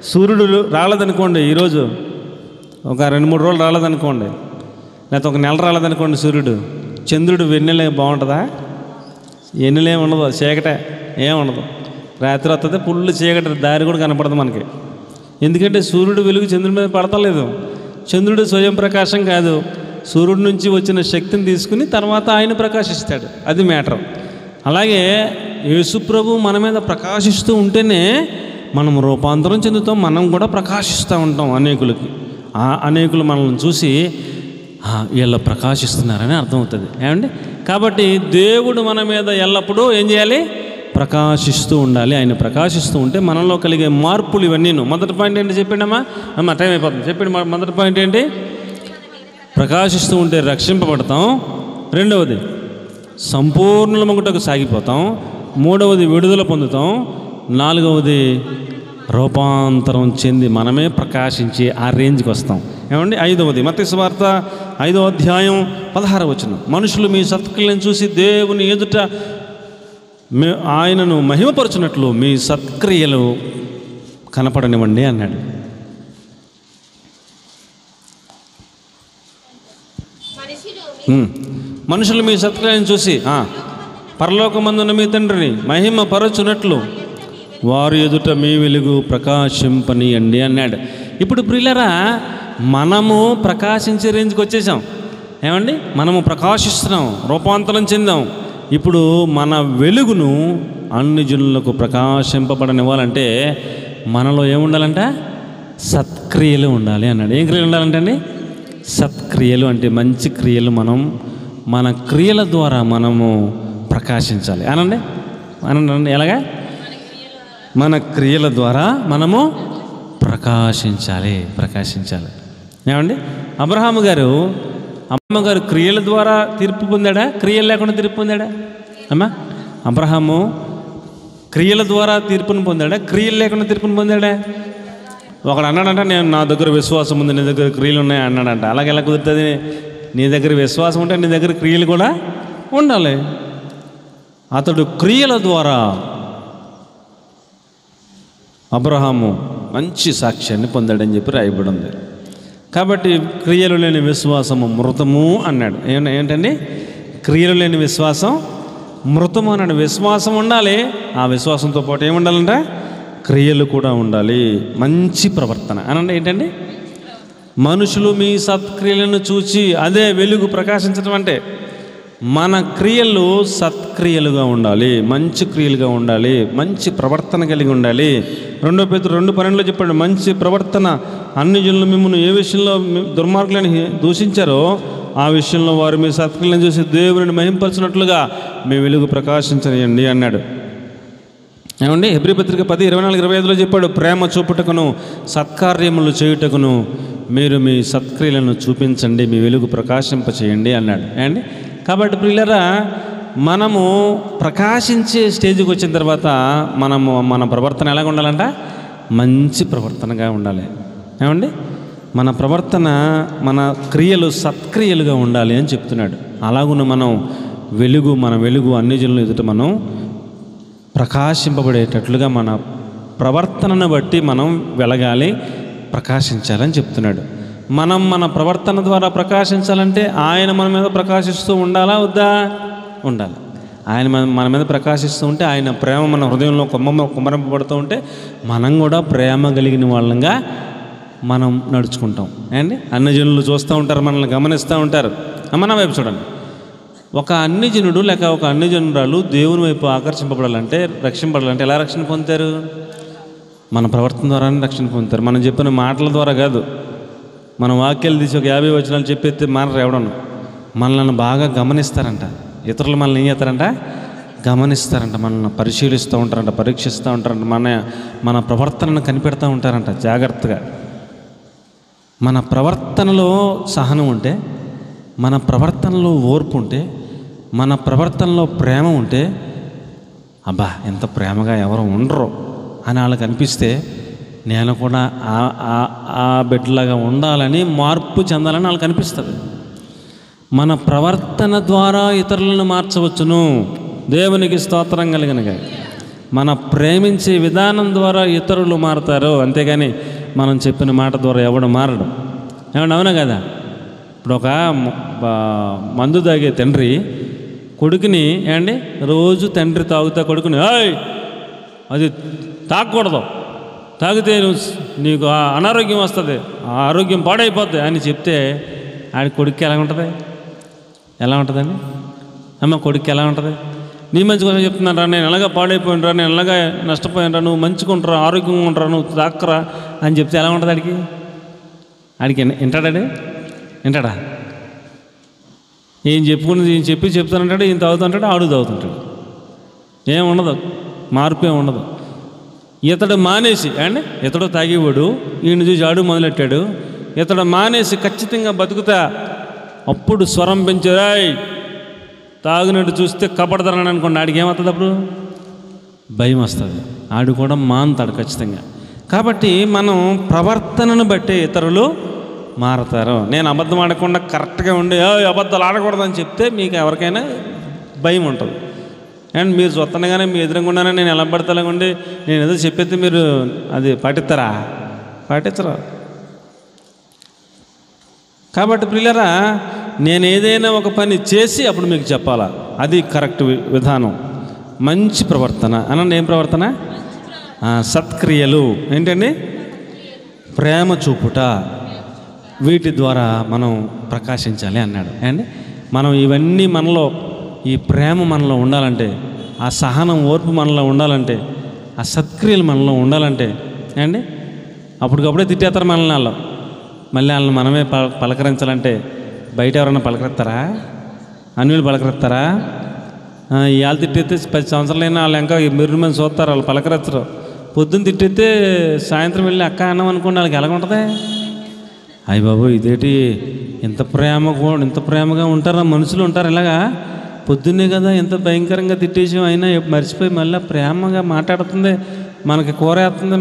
సూర్యుడు రాలేదనుకోండి, ఈరోజు ఒక 2-3 రోజులు రాలేదనుకోండి, లేకపోతే ఒక నెల రాలేదనుకోండి సూర్యుడు, చంద్రుడు వెన్నెలే బాగుంటుందా? ఎన్నెలేం ఉండదు, చీకటే ఏముండదు. రాత్రి వస్తుంది పుల్లు చీకటి, దారి కూడా కనపడదు మనకి. ఎందుకంటే సూర్యుడు వెలుగు చంద్రుడి మీద పడతలేదు. చంద్రుడు స్వయం ప్రకాశం కాదు, సూర్యుడి నుంచి వచ్చిన శక్తిని తీసుకుని తర్వాత ఆయన ప్రకాశిస్తాడు. అది మ్యాటర్. అలాగే యేసుప్రభు మన మీద ప్రకాశిస్తూ ఉంటేనే మనం రూపాంతరం చెందుతాం, మనం కూడా ప్రకాశిస్తూ ఉంటాం అనేకులకి. అనేకులు మనల్ని చూసి వీళ్ళు ప్రకాశిస్తున్నారని అర్థమవుతుంది. ఏమండి కాబట్టి దేవుడు మన మీద ఎల్లప్పుడూ ఏం చేయాలి? ప్రకాశిస్తూ ఉండాలి. ఆయన ప్రకాశిస్తూ ఉంటే మనలో కలిగే మార్పులు ఇవన్నీ. మొదటి పాయింట్ ఏంటి చెప్పండమ్మా? టైం అయిపోతుంది. చెప్పండి. మొదటి పాయింట్ ఏంటి? ప్రకాశిస్తూ ఉంటే రక్షింపబడతాం. రెండవది సంపూర్ణముగుటకు సాగిపోతాం. మూడవది విడుదల పొందుతాం. నాలుగవది రూపాంతరం చెంది మనమే ప్రకాశించి ఆ రేంజ్కి వస్తాం. ఏమండి ఐదవది మత్తయి సువార్త 5వ అధ్యాయం 16వ వచనం, మనుషులు మీ సత్క్రియలను చూసి దేవుని ఎదుట ఆయనను మహిమపరచునట్లు మీ సత్క్రియలు కనపడనివ్వండి అన్నాడు. మనుషులు మీ సత్క్రియలను చూసి పరలోకమందున్న మీ తండ్రిని మహిమపరచునట్లు వారి ఎదుట మీ వెలుగు ప్రకాశింపనీయండి అన్నాడు. ఇప్పుడు ప్రియులరా, మనము ప్రకాశించే రేంజ్కి వచ్చేసాం. ఏమండి మనము ప్రకాశిస్తున్నాం, రూపాంతరం చెందాం. ఇప్పుడు మన వెలుగును అన్ని జనులకు ప్రకాశింపబడనివ్వాలంటే మనలో ఏముండాలంట? సత్క్రియలు ఉండాలి అన్నాడు. ఏం క్రియలు ఉండాలంటే అండి? సత్క్రియలు అంటే మంచి క్రియలు. మన క్రియల ద్వారా మనము ప్రకాశించాలి. అనండి ఎలాగా? మన క్రియల ద్వారా మనము ప్రకాశించాలి. ఏమండి అబ్రహాము గారు క్రియల ద్వారా తీర్పు పొందాడా? క్రియలు లేకుండా తీర్పు పొందాడా? అబ్రహాము క్రియల ద్వారా తీర్పును పొందాడా? క్రియలు లేకుండా తీర్పును పొందాడా? ఒకడు అన్నాడంట, నా దగ్గర విశ్వాసం ఉంది, నీ దగ్గర క్రియలు ఉన్నాయి అన్నాడంట. అలాగే ఎలా కుదురుతుంది? నీ దగ్గర విశ్వాసం ఉంటే నీ దగ్గర క్రియలు కూడా ఉండాలి. అతడు క్రియల ద్వారా అబ్రహాము మంచి సాక్ష్యాన్ని పొందాడని చెప్పి రాయబడి ఉంది. కాబట్టి క్రియలు లేని విశ్వాసము మృతము అన్నాడు. ఏంటండి? క్రియలు లేని విశ్వాసం మృతము అన్నాడు. విశ్వాసం ఉండాలి, ఆ విశ్వాసంతో పాటు ఏముండాలంటే క్రియలు కూడా ఉండాలి. మంచి ప్రవర్తన అనండి. ఏంటండి? మనుషులు మీ సత్క్రియలను చూచి, అదే వెలుగు ప్రకాశించడం అంటే మన క్రియలు సత్క్రియలుగా ఉండాలి, మంచి క్రియలుగా ఉండాలి, మంచి ప్రవర్తన కలిగి ఉండాలి. 2 పేతురు 2:12 చెప్పాడు, మంచి ప్రవర్తన. అన్ని జనులు మిమ్మల్ని ఏ విషయంలో దుర్మార్గులని దూషించారో ఆ విషయంలో వారు మీ సత్క్రియలను చూసి దేవుని మహింపరచినట్లుగా మీ వెలుగు ప్రకాశించనియండి అన్నాడు. ఏమండి, హెబ్రీ పత్రిక 10:24-25 చెప్పాడు, ప్రేమ చూపుటకును సత్కార్యములు చేయుటకును మీరు మీ సత్క్రియలను చూపించండి, మీ వెలుగు ప్రకాశింపచేయండి అన్నాడు. అండి, కాబట్టి ప్రియులారా, మనము ప్రకాశించే స్టేజ్కి వచ్చిన తర్వాత మన ప్రవర్తన ఎలాగ ఉండాలంట? మంచి ప్రవర్తనగా ఉండాలి. ఏమండి, మన ప్రవర్తన, మన క్రియలు సత్క్రియలుగా ఉండాలి అని చెప్తున్నాడు. అలాగున్న మన వెలుగు అన్ని జనుల ఎదుట మనం ప్రకాశింపబడేటట్లుగా మన ప్రవర్తనను బట్టి మనం వెలగాలి, ప్రకాశించాలని చెప్తున్నాడు. మన ప్రవర్తన ద్వారా ప్రకాశించాలంటే ఆయన మన మీద ప్రకాశిస్తూ ఉండాలా వద్దా? ఉండాలి. ఆయన మన మీద ప్రకాశిస్తూ ఉంటే, ఆయన ప్రేమ మన హృదయంలో కుమ్మరింపబడుతూ ఉంటే మనం కూడా ప్రేమ కలిగిన వాళ్ళంగా మనం నడుచుకుంటాం. అండి, అన్ని జనులు చూస్తూ ఉంటారు, మనల్ని గమనిస్తూ ఉంటారు. మన వైపు చూడండి, ఒక అన్ని జనుడు లేక ఒక అన్ని జనురాలు దేవుని వైపు ఆకర్షింపబడాలంటే, రక్షింపబడాలంటే ఎలా రక్షణ పొందుతారు? మన ప్రవర్తన ద్వారానే రక్షణ పొందుతారు. మనం చెప్పిన మాటల ద్వారా కాదు. మన వాక్యాలు తీసి ఒక 50 వచనాలు చెప్పేస్తే మానరు ఎవడను. మనల్ని బాగా గమనిస్తారంట. ఇతరులు మనల్ని ఏం చేస్తారంట? గమనిస్తారంట. మనల్ని పరిశీలిస్తూ ఉంటారంట, పరీక్షిస్తూ ఉంటారంట, మన ప్రవర్తనను కనిపెడతా ఉంటారంట జాగ్రత్తగా. మన ప్రవర్తనలో సహనం ఉంటే, మన ప్రవర్తనలో ఓర్పు ఉంటే, మన ప్రవర్తనలో ప్రేమ ఉంటే, అబ్బా ఎంత ప్రేమగా ఎవరు ఉండరు అని వాళ్ళకి అనిపిస్తే, నేను కూడా ఆ బిడ్డలాగా ఉండాలని, మార్పు చెందాలని వాళ్ళకి అనిపిస్తుంది. మన ప్రవర్తన ద్వారా ఇతరులను మార్చవచ్చును. దేవునికి స్తోత్రం కలిగినగా. మన ప్రేమించే విధానం ద్వారా ఇతరులు మారుతారు, అంతేగాని మనం చెప్పిన మాట ద్వారా ఎవడు మారడు. ఏమన్నా అవునా కదా? ఇప్పుడు ఒక మందు తాగే తండ్రి కొడుకుని, ఏమండి, రోజు తండ్రి తాగుతా కొడుకుని, అది తాగకూడదు, తాగితే నీకు అనారోగ్యం వస్తుంది, ఆ ఆరోగ్యం పాడైపోద్ది అని చెప్తే ఆడి కొడుక్కి ఎలా ఉంటుంది? ఎలా ఉంటుందండి? అమ్మ, కొడుక్కి ఎలా ఉంటుంది? నీ మంచి కోసం చెప్తున్నాను రా, నేను ఎలాగా పాడైపోయినరా, నేను ఎలాగా నష్టపోయినరా, నువ్వు మంచిగుంటారా, ఆరోగ్యంగా ఉంటారా, నువ్వు తాక్కరా అని చెప్తే ఎలా ఉంటుంది? ఆడికి వింటాడా? ఏం చెప్తానంటాడు, ఈయన తాగుతుంటాడు, ఆడు తాగుతుంటాడు. ఏముండదు, మార్పు ఏమి ఉండదు. ఇతడు మానేసి, ఇతడు తాగేవాడు, ఈయన చూసి ఆడు మొదలెట్టాడు. ఇతడు మానేసి ఖచ్చితంగా బతుకుతా, అప్పుడు స్వరం పెంచారాయ్ తాగినట్టు చూస్తే కపడతారని అనుకోండి, ఆడికి ఏమవుతుంది? అప్పుడు భయం వస్తుంది, ఆడు కూడా మానుతాడు ఖచ్చితంగా. కాబట్టి మనం ప్రవర్తనను బట్టి ఇతరులు మారతారు. నేను అబద్ధం ఆడకుండా కరెక్ట్గా ఉండి అబద్ధాలు ఆడకూడదని చెప్తే మీకు ఎవరికైనా భయం ఉంటుంది. అండ్ మీరు చూస్తుండగానే మీ ఎదురుగుండానే నేను ఎలా పడతాలండి, నేను ఏదో చెప్పేస్తే మీరు అది పాటిస్తారా? పాటించరా? కాబట్టి ప్రియులారా, నేను ఏదైనా ఒక పని చేసి అప్పుడు మీకు చెప్పాలా, అది కరెక్ట్ విధానం. మంచి ప్రవర్తన అనండి. ఏం ప్రవర్తన? సత్క్రియలు. ఏంటండి? ప్రేమ చూపుట. వీటి ద్వారా మనం ప్రకాశించాలి అన్నాడు. అండి, మనం ఇవన్నీ మనలో, ఈ ప్రేమ మనలో ఉండాలంటే, ఆ సహనం, ఓర్పు మనలో ఉండాలంటే, ఆ సత్క్రియలు మనలో ఉండాలంటే, అండి, అప్పటికప్పుడే తిట్టేస్తారు మనల్ని వాళ్ళు. మళ్ళీ వాళ్ళని మనమే పలకరించాలంటే బయట ఎవరైనా పలకరిస్తారా? అన్యులు పలకరిస్తారా? ఇవాళ తిట్టేస్తే 10 సంవత్సరాలైనా వాళ్ళు ఇంకా మెరుగు మంది చూస్తారు, వాళ్ళు పలకరించరు. పొద్దున్న తిట్టేస్తే సాయంత్రం వెళ్ళి అక్క అన్నం అనుకోండి, వాళ్ళకి ఎలాగ ఉంటుంది? అయ్య బాబు, ఇదేంటి ఇంత ప్రేమగా ఉంటారా? మనుషులు ఉంటారు ఇలాగా? పొద్దున్నే కదా ఎంత భయంకరంగా తిట్టేసాం, అయినా మర్చిపోయి మళ్ళీ ప్రేమగా మాట్లాడుతుంది, మనకి కూర వేస్తుంది,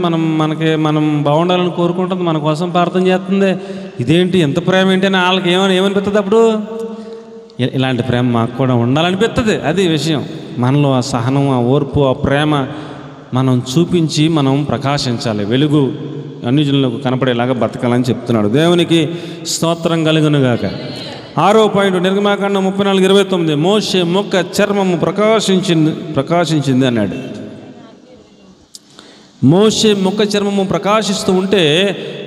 మనం బాగుండాలని కోరుకుంటుంది, మన కోసం ప్రార్థన చేస్తుంది. ఇదేంటి ఎంత ప్రేమ ఏంటి అని వాళ్ళకి ఏమనిపిస్తుంది? అప్పుడు ఇలాంటి ప్రేమ మాకు కూడా ఉండాలనిపిస్తుంది. అది విషయం. మనలో ఆ సహనం, ఆ ఓర్పు, ఆ ప్రేమ మనం చూపించి మనం ప్రకాశించాలి. వెలుగు అన్ని జనులకు కనపడేలాగా బతకాలని చెప్తున్నాడు. దేవునికి స్తోత్రం కలుగునుగాక. 6వ పాయింట్, నిర్గమాకాండం 34:29, మోషే ముఖ చర్మము ప్రకాశించింది అన్నాడు. మోషే ముఖ చర్మము ప్రకాశిస్తూ ఉంటే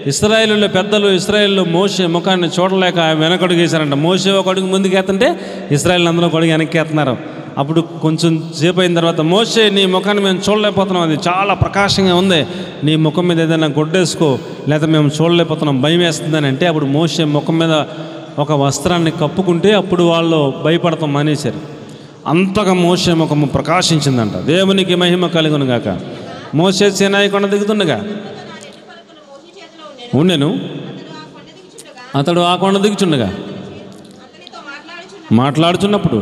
ఇశ్రాయేలులో పెద్దలు ఇశ్రాయేలులో మోషే ముఖాన్ని చూడలేక వెనకడుగు వేశారంట. మోషే ఒక అడుగు ముందుకు ఎత్తుంటే ఇశ్రాయేల్ అందరూ ఒక అడుగు వెనక్కి ఎత్తున్నారు. అప్పుడు కొంచెం సేపు అయిన తర్వాత, మోషే నీ ముఖాన్ని మేము చూడలేకపోతున్నాం, అది చాలా ప్రకాశంగా ఉంది, నీ ముఖం మీద ఏదైనా గుడ్డేసుకో, లేదా మేము చూడలేకపోతున్నాం, భయం వేస్తుందని అంటే అప్పుడు మోషే ముఖం మీద ఒక వస్త్రాన్ని కప్పుకుంటే అప్పుడు వాళ్ళు భయపడతాం మానేశారు. అంతగా మోషే ముఖము ప్రకాశించిందంట. దేవునికి మహిమ కలుగును గాక. మోషే సీనాయి కొండ దిగుతుండగా ఉండెను, అతడు ఆ కొండ దిగుచుండగా మాట్లాడుచున్నప్పుడు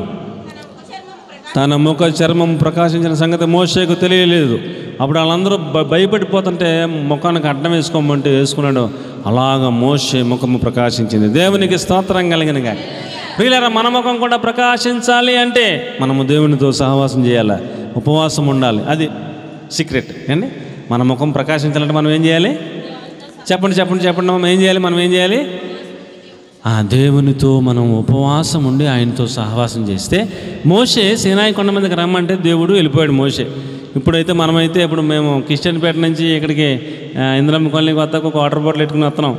తన ముఖ చర్మం ప్రకాశించిన సంగతి మోషేకు తెలియలేదు. అప్పుడు వాళ్ళందరూ భయపడిపోతుంటే ముఖానికి అడ్డం వేసుకోమంటే వేసుకున్నాడు. అలాగ మోషే ముఖము ప్రకాశించింది. దేవునికి స్తోత్రం కలిగినగా. ప్రియులారా, మన ముఖం కూడా ప్రకాశించాలి అంటే మనము దేవునితో సహవాసం చేయాలి, ఉపవాసం ఉండాలి. అది సీక్రెట్ అండి. మన ముఖం ప్రకాశించాలంటే మనం ఏం చేయాలి? చెప్పండి మనం ఏం చేయాలి? మనం ఏం చేయాలి? ఆ దేవునితో మనం ఉపవాసం ఉండి ఆయనతో సహవాసం చేస్తే, మోషే సీనాయి కొండ మీదకి రమ్మంటే దేవుడు వెళ్ళిపోయాడు మోషే. ఇప్పుడైతే మనమైతే ఇప్పుడు మేము కిస్టన్పేట నుంచి ఇక్కడికి ఇంద్రమ్మ కాలనీకి వస్తాక ఒక వాటర్ బాటిల్ పెట్టుకుని వస్తున్నాం,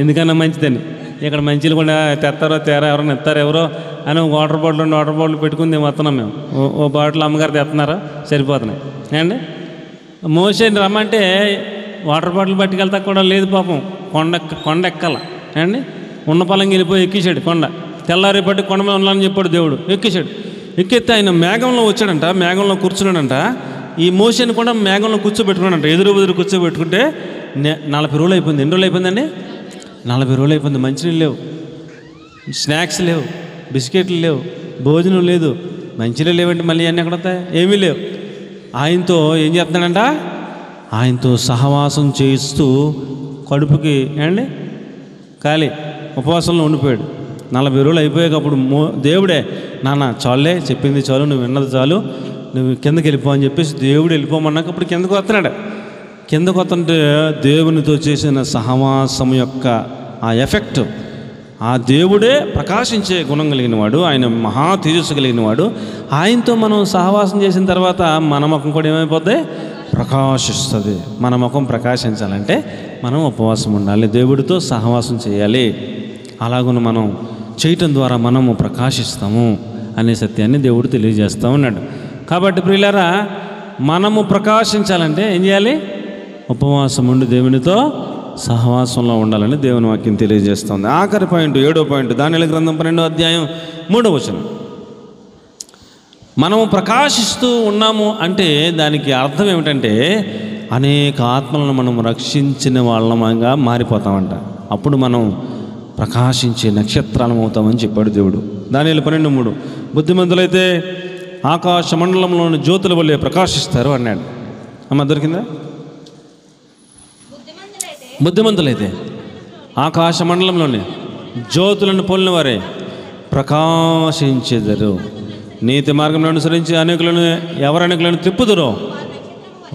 ఎందుకన్నా మంచిదని. ఇక్కడ మంచిలు కూడా తెస్తారో ఎవరైనా ఎత్తారో ఎవరో అని ఒక వాటర్ బాటిల్ పెట్టుకుని వస్తున్నాం మేము. ఓ బాటిల్ అమ్మగారు తెస్తున్నారో సరిపోతున్నాయి అండి. మోషేని రమ్మంటే వాటర్ బాటిల్ పట్టుకెళ్తా కూడా లేదు పాపం, కొండ ఎక్కాల అండి. ఉన్న పొలంకి వెళ్ళిపోయి ఎక్కేసాడు కొండ. తెల్లారి పట్టి కొండ మీద ఉండాలని చెప్పాడు దేవుడు. ఎక్కేసాడు. ఎక్కితే ఆయన మేఘంలో వచ్చాడంట, మేఘంలో కూర్చున్నాడంట. ఈ మోషేని కూడా మేఘంలో కూర్చోబెట్టుకున్నాడంట. ఎదురు కూర్చోబెట్టుకుంటే 40 రోజులు అయిపోయింది. ఎన్ని రోజులు అయిపోయిందండి? 40 రోజులు అయిపోయింది. మంచినీళ్ళు లేవు, స్నాక్స్ లేవు, బిస్కెట్లు లేవు, భోజనం లేదు, మంచినీళ్ళు లేవంటే మళ్ళీ అన్నీ ఎక్కడ వస్తాయి? ఏమీ లేవు. ఆయనతో ఏం చేస్తున్నాడంట? ఆయనతో సహవాసం చేస్తూ కడుపుకి అండి ఖాళీ ఉపవాసంలో ఉండిపోయాడు. 40 రోజులు అయిపోయాక అప్పుడు దేవుడే, నాన్న చాలే, చెప్పింది చాలు, నువ్వు విన్నది చాలు, నువ్వు కిందకి వెళ్ళిపో అని చెప్పేసి దేవుడు వెళ్ళిపోమన్నాక ఇప్పుడు కిందకు వస్తున్నాడు. కిందకు వస్తుంటే దేవునితో చేసిన సహవాసం యొక్క ఆ ఎఫెక్ట్, ఆ దేవుడే ప్రకాశించే గుణం కలిగిన వాడు, ఆయన మహా తేజస్సు కలిగిన వాడు. ఆయనతో మనం సహవాసం చేసిన తర్వాత మన ముఖం కూడా ఏమైపోద్ది? ప్రకాశిస్తుంది. మన ముఖం ప్రకాశించాలంటే మనం ఉపవాసం ఉండాలి, దేవుడితో సహవాసం చేయాలి. అలాగున మనం చేయటం ద్వారా మనము ప్రకాశిస్తాము అనే సత్యాన్ని దేవుడు తెలియజేస్తూ ఉన్నాడు. కాబట్టి ప్రియులారా, మనము ప్రకాశించాలంటే ఏం చేయాలి? ఉపవాసం ఉండి దేవునితో సహవాసంలో ఉండాలని దేవుని వాక్యం తెలియజేస్తుంది. ఆఖరి పాయింట్, 7వ పాయింట్, దానియేలు గ్రంథం 12వ అధ్యాయం 3వ వచనం. మనము ప్రకాశిస్తూ ఉన్నాము అంటే దానికి అర్థం ఏమిటంటే అనేక ఆత్మలను మనం రక్షించిన వాళ్ళంగా మారిపోతామంట. అప్పుడు మనం ప్రకాశించే నక్షత్రాలం అవుతామని చెప్పాడు దేవుడు. దానియేలు 12:3, బుద్ధిమంతులైతే ఆకాశ మండలంలోని జ్యోతుల వల్లే ప్రకాశిస్తారు అన్నాడు. అమ్మ దొరికిందా? బుద్ధిమంతులైతే ఆకాశ మండలంలోని జ్యోతులను పోలిన వారే ప్రకాశించెదరు. నీతి మార్గంలో అనుసరించి ఎవరనేకులను తిప్పుదురో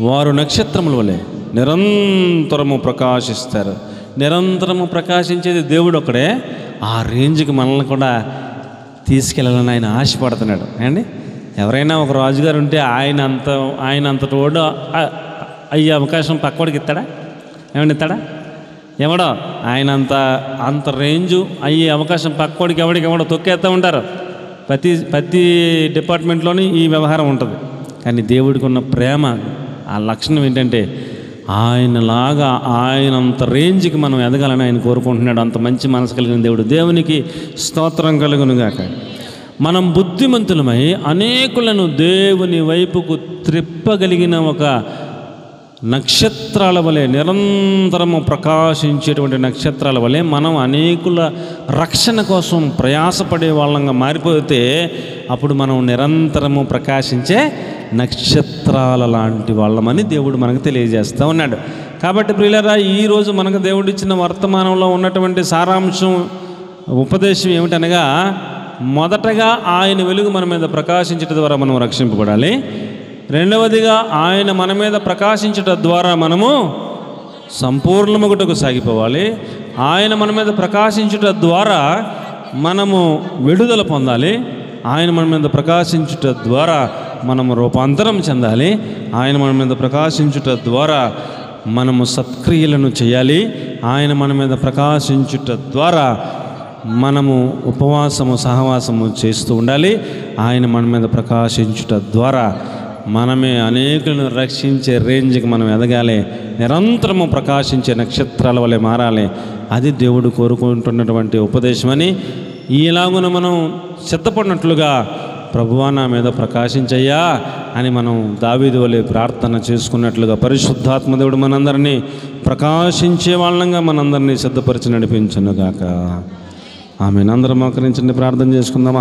వారు నక్షత్రముల వలె నిరంతరము ప్రకాశిస్తారు. నిరంతరము ప్రకాశించేది దేవుడు ఒక్కడే. ఆ రేంజ్కి మనల్ని కూడా తీసుకెళ్ళాలని ఆయన ఆశపడుతున్నాడు అండి. ఎవరైనా ఒక రాజుగారు ఉంటే ఆయన అంతటి వాడు అయ్యే అవకాశం పక్కవాడికి ఇస్తాడా? ఏమన్నా ఇస్తాడా? ఎవడో ఆయన అంత రేంజు అయ్యే అవకాశం పక్కవాడికి ఎవడో తొక్కేస్తూ ఉంటారు. ప్రతి డిపార్ట్మెంట్లోని ఈ వ్యవహారం ఉంటుంది. కానీ దేవుడికి ఉన్న ప్రేమ, ఆ లక్షణం ఏంటంటే ఆయనలాగా ఆయనంత రేంజ్కి మనం ఎదగాలని ఆయన కోరుకుంటున్నాడు. అంత మంచి మనసు కలిగిన దేవుడు. దేవునికి స్తోత్రం కలుగునుగాక. మనం బుద్ధిమంతులమై అనేకులను దేవుని వైపుకు త్రిప్పగలిగిన ఒక నక్షత్రాల వలె, నిరంతరము ప్రకాశించేటువంటి నక్షత్రాల వలె మనం అనేకుల రక్షణ కోసం ప్రయాసపడే వాళ్ళంగా మారిపోతే అప్పుడు మనం నిరంతరము ప్రకాశించే నక్షత్రాల లాంటి వాళ్ళమని దేవుడు మనకు తెలియజేస్తూ ఉన్నాడు. కాబట్టి ప్రియులారా, ఈరోజు మనకు దేవుడు ఇచ్చిన వర్తమానంలో ఉన్నటువంటి సారాంశం, ఉపదేశం ఏమిటనగా, మొదటగా ఆయన వెలుగు మన మీద ప్రకాశించడం ద్వారా మనం రక్షింపబడాలి. రెండవదిగా ఆయన మన మీద ప్రకాశించడం ద్వారా మనము సంపూర్ణముగుటకు సాగిపోవాలి. ఆయన మన మీద ప్రకాశించడం ద్వారా మనము విడుదల పొందాలి. ఆయన మన మీద ప్రకాశించడం ద్వారా మనము రూపాంతరం చెందాలి. ఆయన మన మీద ప్రకాశించడం ద్వారా మనము సత్క్రియలను చేయాలి. ఆయన మన మీద ప్రకాశించుట ద్వారా మనము ఉపవాసము సహవాసము చేస్తూ ఉండాలి. ఆయన మన మీద ప్రకాశించుట ద్వారా మనమే అనేకులను రక్షించే రేంజ్కి మనం ఎదగాలి. నిరంతరము ప్రకాశించే నక్షత్రాల వలె మారాలి. అది దేవుడు కోరుకుంటున్నటువంటి ఉపదేశమని, ఈలాగున మనం సిద్ధపడినట్లుగా ప్రభువా నా మీద ప్రకాశించయ్యా అని మనం దావీదు వలె ప్రార్థన చేసుకున్నట్లుగా పరిశుద్ధాత్మ దేవుడు మనందరినీ ప్రకాశించే వాళ్ళంగా మనందరినీ సిద్ధపరిచి నడిపించునుగాక. ఆమెను అందరం మోకరించండి, ప్రార్థన చేసుకుందాం.